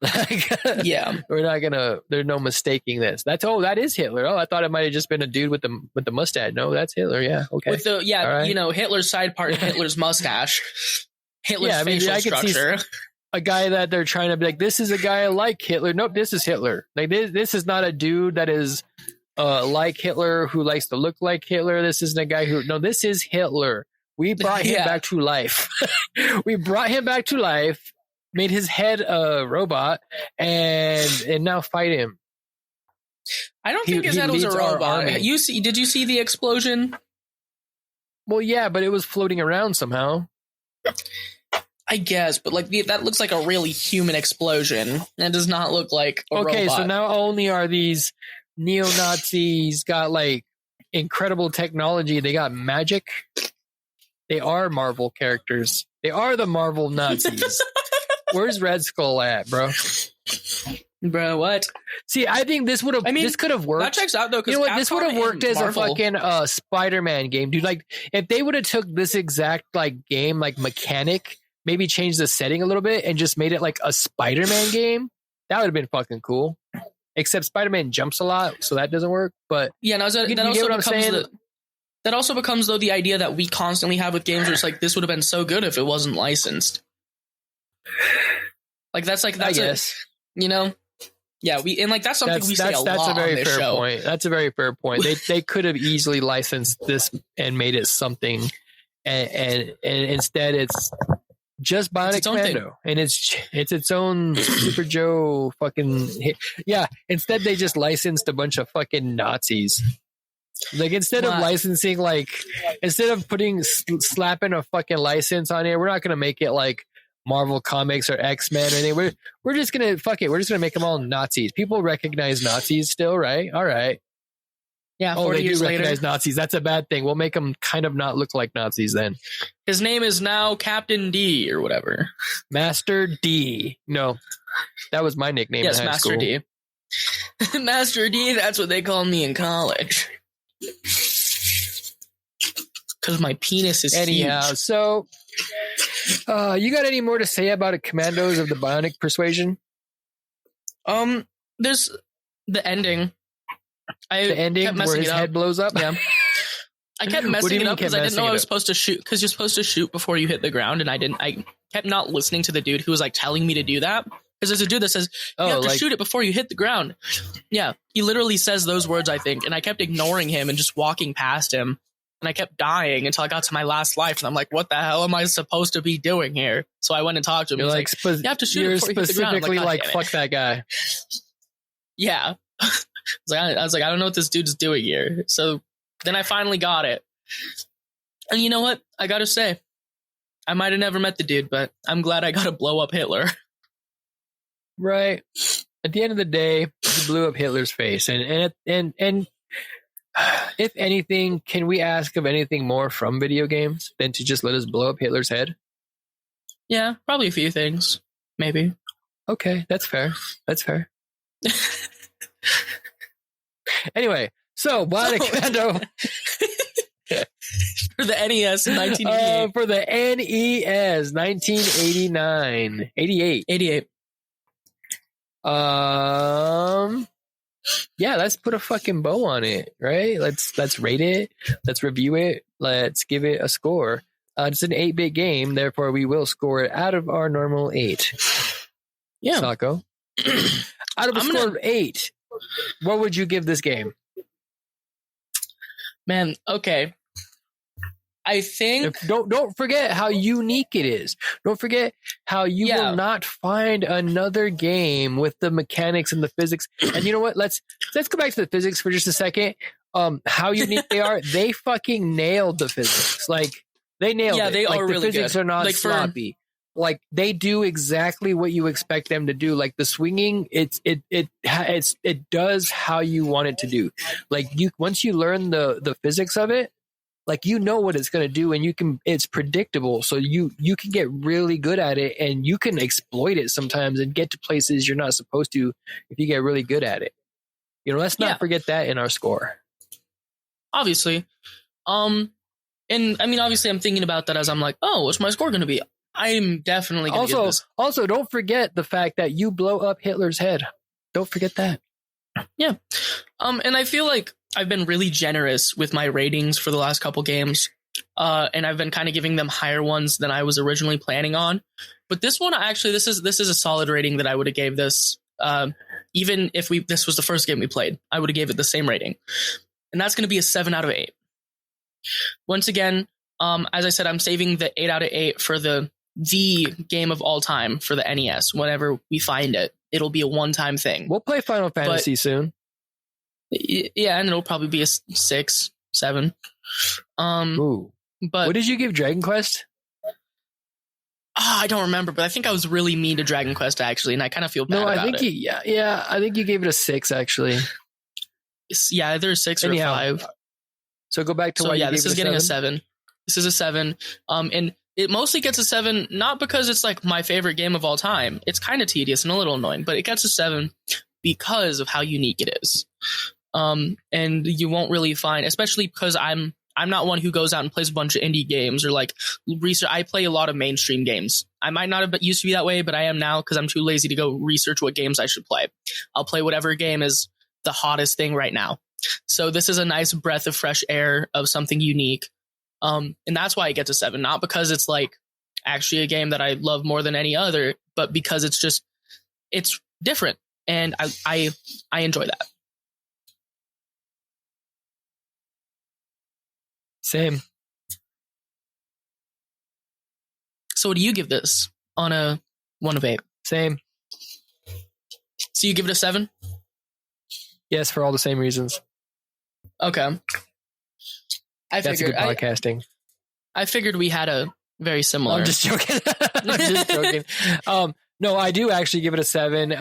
Like, yeah, we're not gonna. There's no mistaking this. That is Hitler. Oh, I thought it might have just been a dude with the mustache. No, that's Hitler. Yeah, okay. With the right. Hitler's side part, Hitler's mustache, Hitler's facial structure. A guy that they're trying to be like, this is a guy like Hitler. Nope, this is Hitler. Like this is not a dude that is like Hitler who likes to look like Hitler. This isn't a guy who. No, this is Hitler. We brought him back to life. We brought him back to life. Made his head a robot and now fight him. I don't think his head was a robot. Did you see the explosion? Well, yeah, but it was floating around somehow. I guess, but like that looks like a really human explosion. That does not look like a robot. Okay, so not only are these neo-Nazis got like incredible technology, they got magic. They are Marvel characters. They are the Marvel Nazis. Where's Red Skull at, bro? Bro, what? See, I think this would have. I mean, this could have worked. That checks out though. You know what? This would have worked as a fucking Spider-Man game, dude. Like, if they would have took this exact like game, like mechanic, maybe changed the setting a little bit and just made it like a Spider-Man game, that would have been fucking cool. Except Spider-Man jumps a lot, so that doesn't work. But yeah, that also becomes though the idea that we constantly have with games where it's like this would have been so good if it wasn't licensed. Like that's I guess. Yeah, that's something we say a lot on this show. Point. That's a very fair point. They could have easily licensed this and made it something, and instead it's just Bionic Commando, and it's its own Super Joe fucking hit. Yeah. Instead they just licensed a bunch of fucking Nazis. Like instead of licensing, instead of slapping a fucking license on here, we're not gonna make it like Marvel Comics or X-Men or anything. We're just gonna fuck it. We're just gonna make them all Nazis. People recognize Nazis still, right? All right. Yeah. 40 years later, recognize Nazis. That's a bad thing. We'll make them kind of not look like Nazis then. His name is now Captain D or whatever. Master D. No, that was my nickname. Yes, in high Master school. D. Master D. That's what they called me in college. Because my penis is anyhow huge. So you got any more to say about a Commandos of the Bionic Persuasion? There's the ending. The ending where his head blows up. Yeah. I kept messing it up because I didn't know I was supposed to shoot, because you're supposed to shoot before you hit the ground, and I kept not listening to the dude who was like telling me to do that. Because there's a dude that says you have to shoot it before you hit the ground. Yeah, he literally says those words, I think, and I kept ignoring him and just walking past him, and I kept dying until I got to my last life, and I'm like, what the hell am I supposed to be doing here? So I went and talked to him. You're like, you have to shoot it before you hit the ground. Specifically like fuck that guy. Yeah. I was like, I don't know what this dude's doing here. So then I finally got it. And you know what? I gotta say, I might have never met the dude, but I'm glad I got to blow up Hitler. Right. At the end of the day, you blew up Hitler's face. And if anything, can we ask of anything more from video games than to just let us blow up Hitler's head? Yeah, probably a few things. Maybe. Okay, that's fair. That's fair. Anyway, so Bionic Commando for the NES in 1988. For the NES, 1989. 88. Yeah, let's put a fucking bow on it, right? Let's rate it. Let's review it. Let's give it a score. It's an 8-bit game, therefore we will score it out of our normal 8. Yeah. Sako. Out of a score of 8, what would you give this game? Man, okay. I think... Don't forget how unique it is. Don't forget how you will not find another game with the mechanics and the physics. And you know what? Let's go back to the physics for just a second. How unique they are. They fucking nailed the physics. Like, they nailed it. Yeah, they are really good. The physics are not sloppy. Like, they do exactly what you expect them to do. Like, the swinging, it does how you want it to do. Like, once you learn the physics of it, like, you know what it's going to do, and it's predictable. So you can get really good at it, and you can exploit it sometimes and get to places you're not supposed to if you get really good at it. You know, let's not forget that in our score. Obviously. And I mean, obviously I'm thinking about that as I'm like, oh, what's my score going to be? I'm definitely going to get this. Also, don't forget the fact that you blow up Hitler's head. Don't forget that. Yeah. And I feel like I've been really generous with my ratings for the last couple games. And I've been kind of giving them higher ones than I was originally planning on. But this one, actually, this is a solid rating that I would have gave this. Even if this was the first game we played, I would have gave it the same rating. And that's going to be a 7 out of 8. Once again, as I said, I'm saving the 8 out of 8 for the game of all time for the NES. Whenever we find it, it'll be a one-time thing. We'll play Final Fantasy soon. Yeah, and it'll probably be a 6, 7. Ooh. But what did you give Dragon Quest? I don't remember, but I think I was really mean to Dragon Quest, actually, and I kind of feel bad about it. I think you gave it a 6, actually. Yeah, either a 6 or a 5. So go back to what you gave it a 7. This is getting a 7. This is a 7. And it mostly gets a 7, not because it's like my favorite game of all time. It's kind of tedious and a little annoying, but it gets a 7 because of how unique it is. And you won't really find, especially because I'm not one who goes out and plays a bunch of indie games or like research. I play a lot of mainstream games. I might not have used to be that way, but I am now because I'm too lazy to go research what games I should play. I'll play whatever game is the hottest thing right now. So this is a nice breath of fresh air of something unique. And that's why it gets a 7, not because it's like actually a game that I love more than any other, but because it's different. And I enjoy that. Same. So what do you give this on a 1 of 8? Same. So you give it a 7? Yes, for all the same reasons. Okay. That's good podcasting. I figured we had a very similar. I'm just joking. No, I do actually give it a 7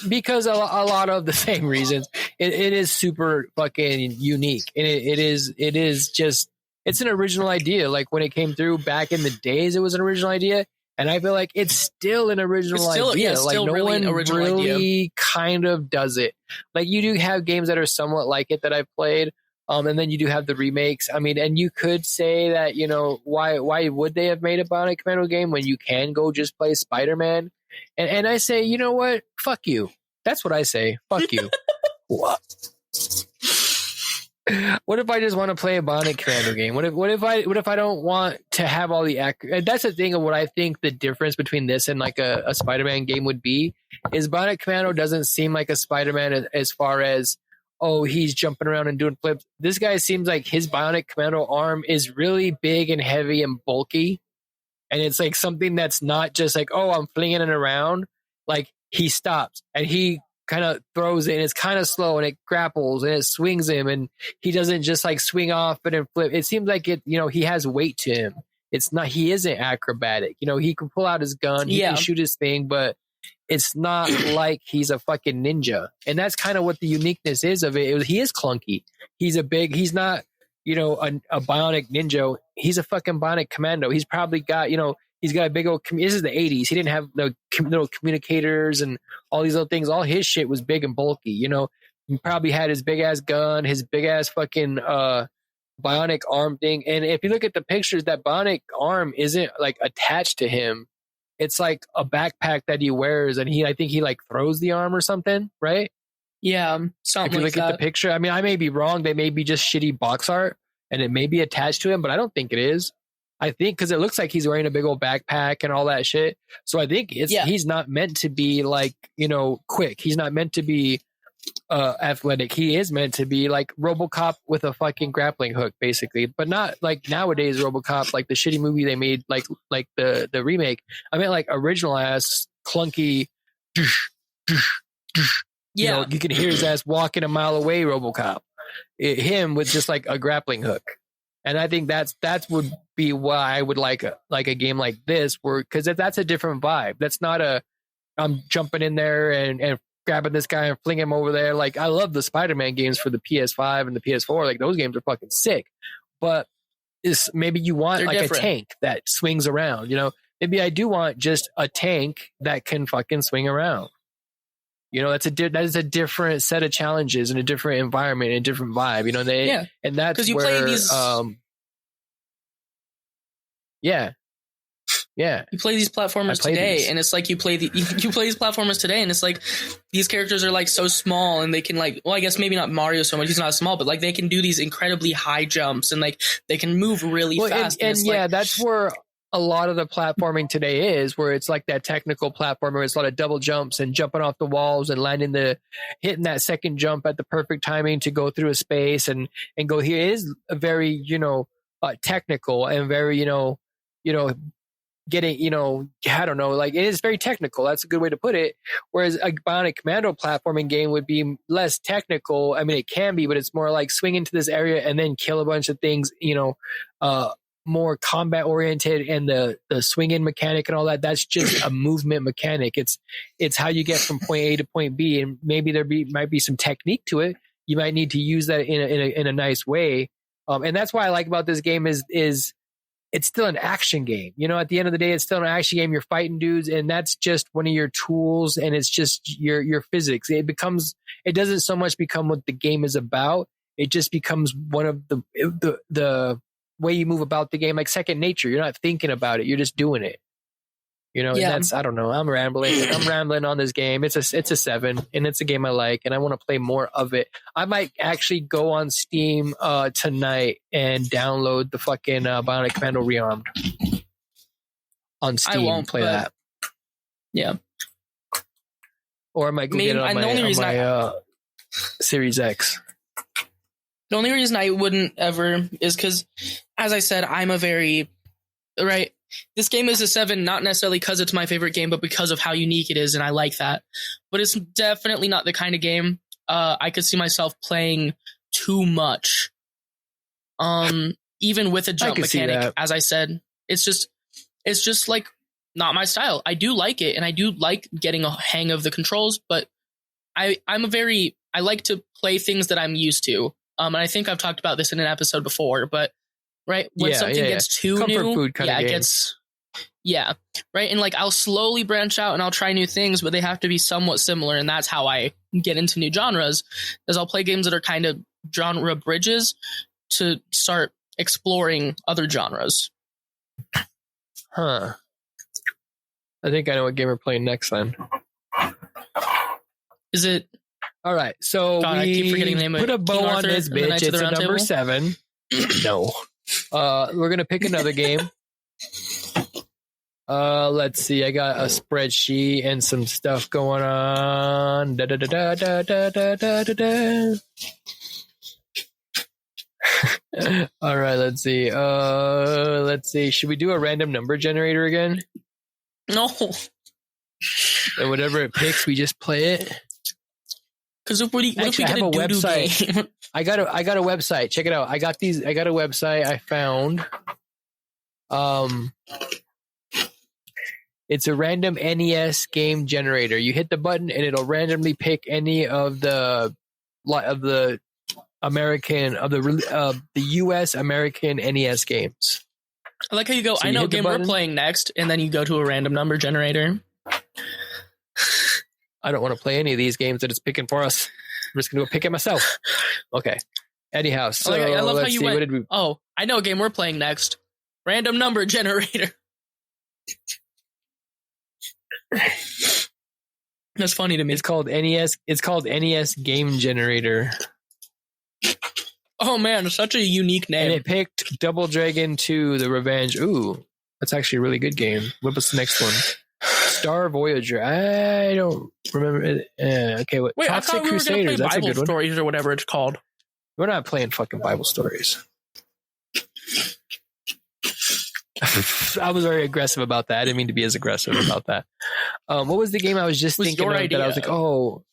because a lot of the same reasons. It is super fucking unique, and it is just, it's an original idea. Like when it came through back in the days, it was an original idea, and I feel like it's still an original idea. Yeah, like no really one really idea. Kind of does it. Like you do have games that are somewhat like it that I've played. And then you do have the remakes. I mean, and you could say that, you know, why would they have made a Bionic Commando game when you can go just play Spider-Man? And I say, you know what? Fuck you. That's what I say. Fuck you. What? What if I just want to play a Bionic Commando game? What if I don't want to have all the that's the thing of what I think the difference between this and like a Spider-Man game would be is Bionic Commando doesn't seem like a Spider-Man as far as, oh, he's jumping around and doing flips. This guy seems like his Bionic Commando arm is really big and heavy and bulky. And it's like something that's not just like, oh, I'm flinging it around. Like he stops and he kind of throws it and it's kind of slow and it grapples and it swings him and he doesn't just like swing off it and flip. It seems like it, you know, he has weight to him. It's not, he isn't acrobatic. You know, he can pull out his gun, he can shoot his thing, but it's not like he's a fucking ninja. And that's kind of what the uniqueness is of it. He is clunky. He's not, you know, a bionic ninja. He's a fucking Bionic Commando. He's probably got, you know, he's got a big old, this is the 80s. He didn't have the little communicators and all these little things. All his shit was big and bulky, you know. He probably had his big ass gun, his big ass fucking bionic arm thing. And if you look at the pictures, that bionic arm isn't like attached to him. it's like a backpack that he wears, and I think he like throws the arm or something, right? Yeah, something. If you look at the picture, I mean, I may be wrong. They may be just shitty box art, and it may be attached to him, but I don't think it is. I think because it looks like he's wearing a big old backpack and all that shit. So I think he's not meant to be like, quick. He's not meant to be athletic. He is meant to be like RoboCop with a fucking grappling hook, basically, but not like nowadays RoboCop, like the shitty movie they made, like the remake. I mean, like original ass clunky. Yeah, you can hear his ass walking a mile away. RoboCop, him with just like a grappling hook, and I think that would be why I would like a game like this, where because that's a different vibe. That's not I'm jumping in there and grabbing this guy and flinging him over there. Like I love the Spider-Man games for the PS5 and the PS4. Like those games are fucking sick, but maybe you want like different. A tank that swings around. Maybe I do want just a tank that can fucking swing around. That is a different set of challenges and a different environment and a different vibe. And that's because you play these. Yeah. You play these platformers today, and it's like you play these platformers today, and it's like these characters are like so small, and they can like, well, I guess maybe not Mario so much, he's not small, but like they can do these incredibly high jumps, and like they can move really fast. And that's where a lot of the platforming today is, where it's like that technical platformer. Where it's a lot of double jumps and jumping off the walls and hitting that second jump at the perfect timing to go through a space and go here. It is a very, technical and very, getting, I don't know, like it is very technical. That's a good way to put it. Whereas a Bionic Commando platforming game would be less technical. I mean, it can be, but it's more like swing into this area and then kill a bunch of things, more combat oriented, and the swing in mechanic and all that. That's just a movement mechanic. It's how you get from point A to point B, and maybe might be some technique to it. You might need to use that in a nice way. And that's why I like about this game is it's still an action game. At the end of the day, it's still an action game. You're fighting dudes, and that's just one of your tools, and it's just your physics. It doesn't so much become what the game is about. It just becomes one of the way you move about the game, like second nature. You're not thinking about it. You're just doing it. And that's, I don't know. I'm rambling on this game. It's a 7, and it's a game I like, and I want to play more of it. I might actually go on Steam tonight and download the fucking Bionic Commando Rearmed on Steam. I won't play that. Yeah. Or I might go get it on my Series X. The only reason I wouldn't ever is because, as I said, I'm a very right. This game is a 7, not necessarily because it's my favorite game, but because of how unique it is, and I like that. But it's definitely not the kind of game I could see myself playing too much. Even with a jump mechanic, as I said, it's just like not my style. I do like it, and I do like getting a hang of the controls, but I like to play things that I'm used to. And I think I've talked about this in an episode before, but right when something gets too comfort new, food kind of it game. Right, and like I'll slowly branch out and I'll try new things, but they have to be somewhat similar, and that's how I get into new genres. Is I'll play games that are kind of genre bridges to start exploring other genres. Huh. I think I know what game we're playing next then. Is it? All right, so I keep forgetting the name of put a bow on this bitch. It's a number 7. No. We're going to pick another game. Let's see. I got a spreadsheet and some stuff going on. Da, da, da, da, da, da, da, da, da. All right, let's see. Should we do a random number generator again? No. And whatever it picks, we just play it. Because if we get a website, game? I got a website. Check it out. I got a website I found. It's a random NES game generator. You hit the button and it'll randomly pick any of the US American NES games. I like how you go, so I know a game we're playing next, and then you go to a random number generator. I don't want to play any of these games that it's picking for us. I'm just going to go pick it myself. Okay. Anyhow, so I love how you went, oh, I know a game we're playing next. Random number generator. That's funny to me. It's called NES. It's called NES Game Generator. Oh man, such a unique name. And it picked Double Dragon 2: The Revenge. Ooh, that's actually a really good game. What was the next one? Star Voyager. I don't remember it. Okay, what? Wait, Toxic I thought we were going to play Bible Stories or whatever it's called. We're not playing fucking Bible Stories. I was very aggressive about that. I didn't mean to be as aggressive about that. What was the game I was just thinking of that I was like, oh,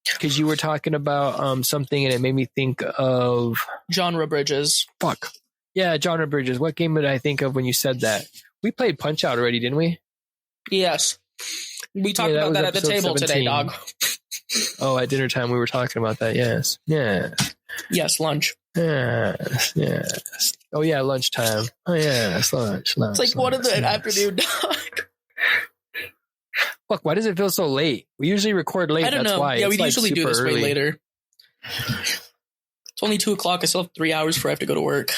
because you were talking about something and it made me think of... Genre Bridges. Fuck. Yeah, Genre Bridges. What game did I think of when you said that? We played Punch-Out already, didn't we? Yes. We talked about that at the table 17. Today, dog. Oh, at dinner time we were talking about that. Yes. Yes. Yes, lunch. Yes. Yes. Oh, yeah, lunchtime. Oh, yes, lunch. It's like 1 in the afternoon, dog. Fuck, why does it feel so late? We usually record late. I don't know. Why. Yeah, we like usually do this early. way later. It's only 2 o'clock. I still have 3 hours before I have to go to work.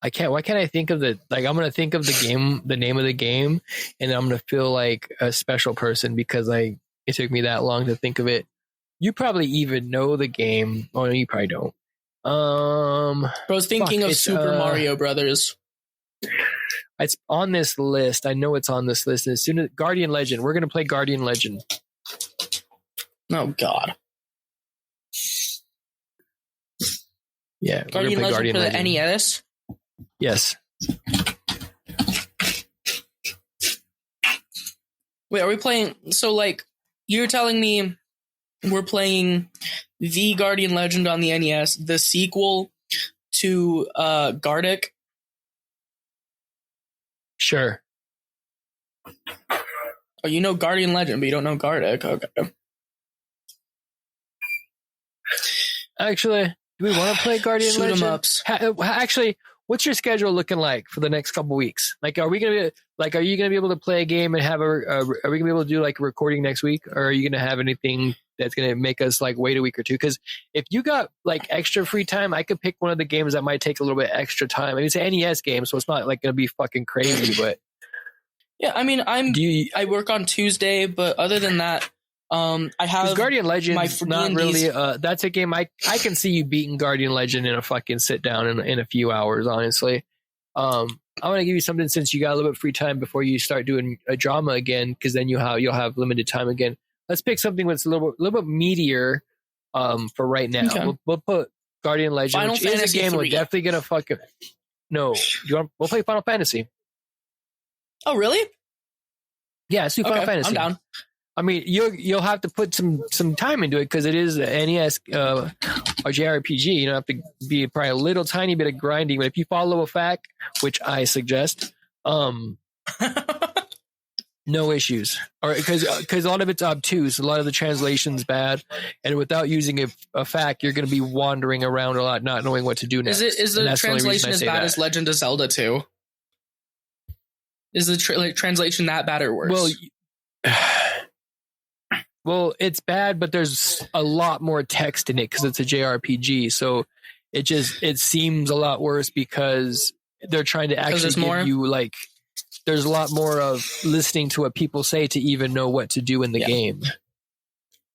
I can't. Why can't I think of the I'm gonna think of the game, the name of the game, and I'm gonna feel like a special person because it took me that long to think of it. You probably even know the game. Oh, no, you probably don't. I was thinking of Super Mario Brothers. It's on this list. I know it's on this list. As soon as Guardian Legend, we're gonna play Guardian Legend. Oh God. Yeah, Guardian Legend for the NES. Yes. Wait, are we playing? So, you're telling me we're playing the Guardian Legend on the NES, the sequel to Gardic? Sure. Oh, you know Guardian Legend, but you don't know Gardic. Okay. Actually, do we want to play Guardian Shoot 'em Legend? ups. Actually, what's your schedule looking like for the next couple weeks? Are we gonna are you gonna be able to play a game and have are we gonna be able to do a recording next week, or are you gonna have anything that's gonna make us wait a week or two? Because if you got extra free time, I could pick one of the games that might take a little bit extra time. I mean, it's an NES game, so it's not gonna be fucking crazy, but yeah, I mean, I work on Tuesday, but other than that, I have Guardian Legend. Not really. That's a game I can see you beating Guardian Legend in a fucking sit down in a few hours. Honestly, I want to give you something since you got a little bit of free time before you start doing a drama again, because then you'll have limited time again. Let's pick something that's a little bit meatier for right now. Okay. We'll put Guardian Legend, Final which Fantasy is a game 3. we're definitely gonna fucking no. We'll play Final Fantasy. Oh, really? Yeah, let's do Final Fantasy. I'm down. I mean, you'll have to put some time into it because it is an NES or JRPG. You don't have to be probably a little tiny bit of grinding, but if you follow a FAQ, which I suggest, no issues. Or because a lot of it's obtuse, a lot of the translation's bad, and without using a FAQ, you're going to be wandering around a lot, not knowing what to do next. Is the translation as bad as Legend of Zelda 2? Is the translation that bad or worse? Well, it's bad, but there's a lot more text in it because it's a JRPG. So it seems a lot worse because they're trying to actually give you there's a lot more of listening to what people say to even know what to do in the game.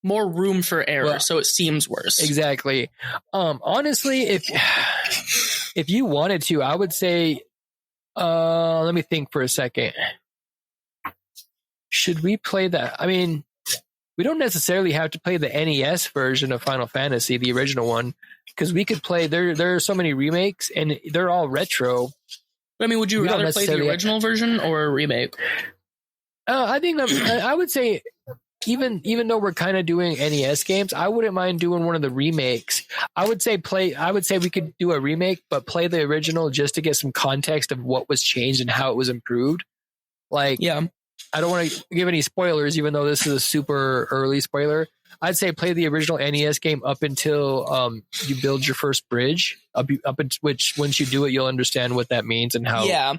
More room for error, so it seems worse. Exactly. Honestly, if you wanted to, I would say, let me think for a second. Should we play that? I mean, we don't necessarily have to play the NES version of Final Fantasy, the original one, because we could play. There are so many remakes, and they're all retro. I mean, would you rather play the original version or a remake? I think I would say, even though we're kind of doing NES games, I wouldn't mind doing one of the remakes. I would say we could do a remake, but play the original just to get some context of what was changed and how it was improved. I don't want to give any spoilers, even though this is a super early spoiler. I'd say play the original NES game up until you build your first bridge, which once you do it, you'll understand what that means and how. Yeah,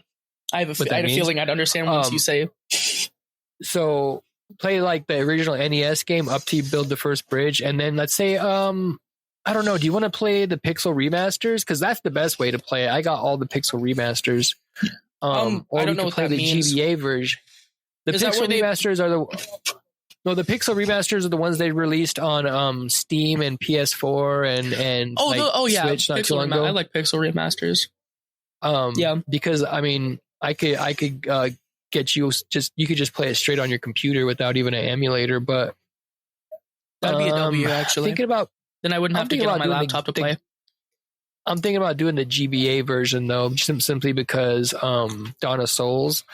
I had a feeling I'd understand once you say. So play the original NES game up to you build the first bridge, and then let's say I don't know. Do you want to play the Pixel remasters? Because that's the best way to play it. I got all the Pixel remasters. Or I don't we know could what play that the means. GBA version. The pixel remasters are the... No, the pixel remasters are the ones they released on Steam and PS4 and Switch not too long ago. I like pixel remasters. Because I mean, I could get you could just play it straight on your computer without even an emulator. But that'd be a W actually. Then I wouldn't have to get on my laptop to play. I'm thinking about doing the GBA version though, simply because Dawn of Souls.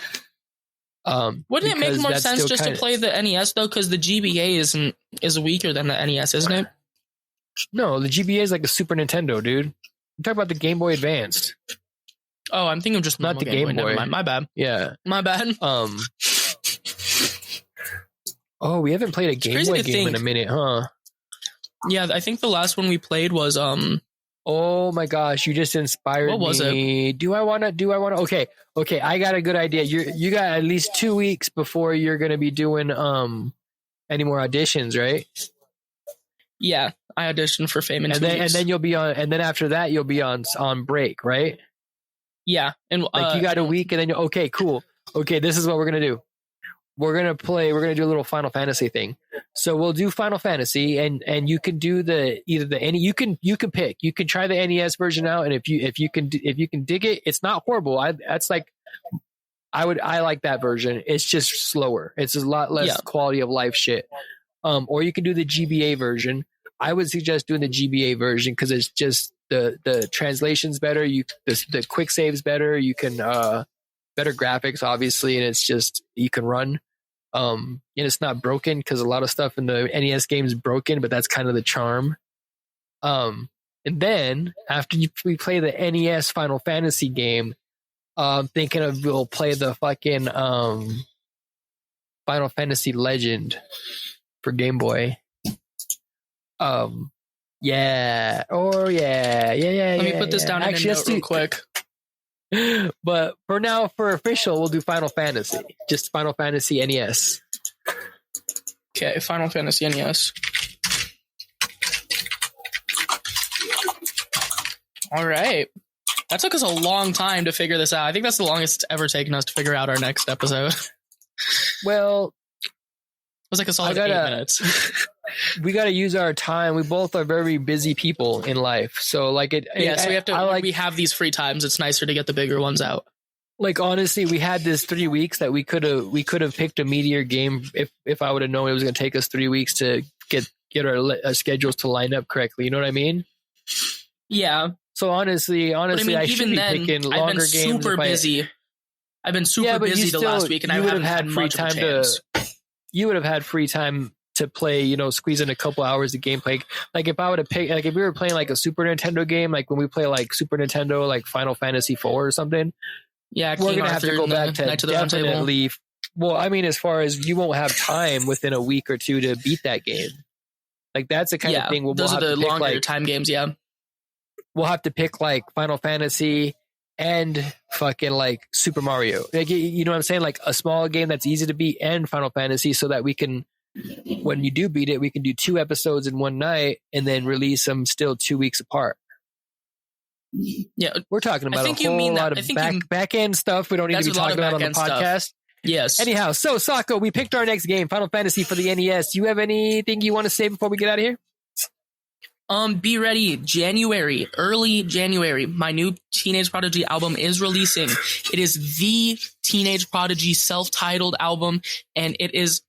Wouldn't it make more sense just to play the NES though? Because the GBA is weaker than the NES, isn't it? No, the GBA is like a Super Nintendo, dude. I'm talking about the Game Boy Advance. Oh, I'm thinking of just not the Game Boy. Never mind. My bad. Yeah, my bad. Oh, we haven't played a Game Boy game in a minute, huh? Yeah, I think the last one we played was Oh my gosh, you just inspired me. What was it? Do I want to? Okay, I got a good idea. You got at least 2 weeks before you're going to be doing any more auditions, right? Yeah, I auditioned for Fame in 2 weeks. And then you'll be on, and then after that you'll be on break, right? Yeah, and like you got a week, and then okay, cool. Okay, this is what we're gonna do. We're gonna do a little Final Fantasy thing. So we'll do Final Fantasy, and you can do you can pick. You can try the NES version out, and if you can dig it, it's not horrible. I like that version. It's just slower. It's a lot less quality of life shit. Or you can do the GBA version. I would suggest doing the GBA version because it's just the translation's better. The quick save's better. You can better graphics, obviously, and it's just you can run. And it's not broken because a lot of stuff in the NES game is broken, but that's kind of the charm. And then after we play the NES Final Fantasy game, we'll play the fucking Final Fantasy Legend for Game Boy. Yeah. Oh yeah. Let me put this down in a note real quick. But for now, for official, we'll do Final Fantasy. Just Final Fantasy NES. Okay, Final Fantasy NES. All right. That took us a long time to figure this out. I think that's the longest it's ever taken us to figure out our next episode. Well, it was like a solid 8 minutes. We got to use our time. We both are very busy people in life. So like it. Yeah, so we have to, we have these free times. It's nicer to get the bigger ones out. Like, honestly, we had this 3 weeks that we could have picked a meatier game if I would have known it was going to take us 3 weeks to get our schedules to line up correctly. You know what I mean? Yeah. So honestly, I should be picking longer games. I've been super busy the last week, and I haven't had free time You would have had free time to play, squeeze in a couple hours of gameplay. Like if I would have picked, like if we were playing like a Super Nintendo game, like when we play like Super Nintendo, like Final Fantasy 4 or something. Yeah, we're gonna have to go back to definitely. Well, I mean, as far as you won't have time within a week or two to beat that game. Like that's the kind of thing. Those are the longer time games. Yeah, we'll have to pick like Final Fantasy and fucking like Super Mario. Like, you know what I'm saying? Like a small game that's easy to beat and Final Fantasy, so that we can, when you do beat it, we can do 2 episodes in one night and then release them still 2 weeks apart. Yeah, we're talking about a whole lot of back end stuff we don't need to be talking about on the podcast. Stuff. Yes. Anyhow, so Sako, we picked our next game, Final Fantasy for the NES. You have anything you want to say before we get out of here? Be ready. Early January, my new Teenage Prodigy album is releasing. It is the Teenage Prodigy self-titled album, and it is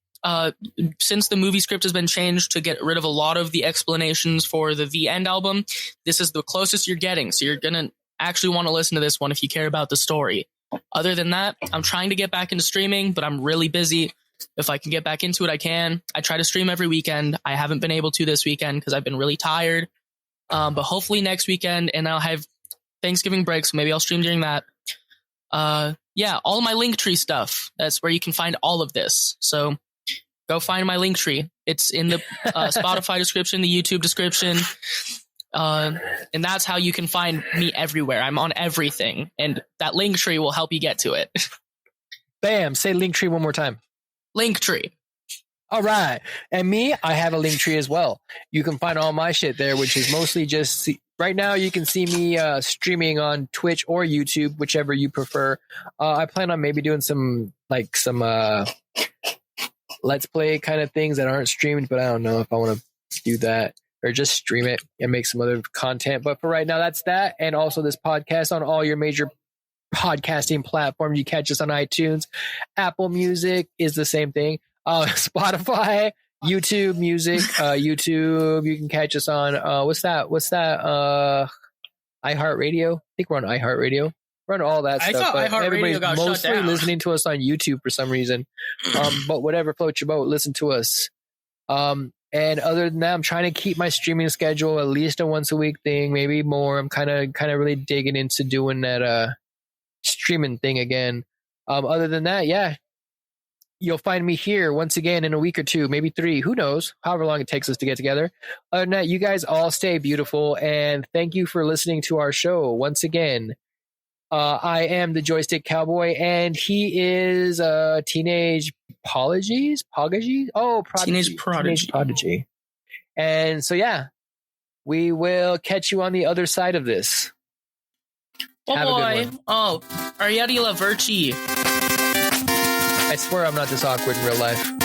since the movie script has been changed to get rid of a lot of the explanations for the End album, this is the closest you're getting. So you're going to actually want to listen to this one if you care about the story. Other than that, I'm trying to get back into streaming, but I'm really busy. If I can get back into it, I can. I try to stream every weekend. I haven't been able to this weekend because I've been really tired. But hopefully next weekend, and I'll have Thanksgiving break, so maybe I'll stream during that. Yeah, all of my linktree stuff. That's where you can find all of this. So go find my linktree. It's in the Spotify description, the YouTube description. And that's how you can find me everywhere. I'm on everything. And that linktree will help you get to it. Bam. Say linktree one more time. Linktree. All right. And me, I have a link tree as well. You can find all my shit there, which is mostly just right now you can see me streaming on Twitch or YouTube, whichever you prefer. I plan on maybe doing some let's play kind of things that aren't streamed, but I don't know if I want to do that or just stream it and make some other content. But for right now, that's that. And also this podcast on all your major podcasting platforms. You catch us on iTunes. Apple Music is the same thing. Spotify, YouTube Music, YouTube. You can catch us on what's that? iHeartRadio. I think we're on iHeartRadio. We're on all that stuff. I thought but iHeartRadio got mostly shut down. listening to us on YouTube for some reason. But whatever floats your boat, listen to us. And other than that, I'm trying to keep my streaming schedule at least a once a week thing, maybe more. I'm kind of really digging into doing that streaming thing again. Other than that, yeah. You'll find me here once again in a week or two, maybe 3. Who knows? However long it takes us to get together. Other than that, you guys all stay beautiful, and thank you for listening to our show once again. I am the Joystick Cowboy, and he is Teenage Prodigy. Oh, Teenage Prodigy. And so, yeah, we will catch you on the other side of this. Oh, Have a good one. Oh, Ariadne Laverci. I swear I'm not this awkward in real life.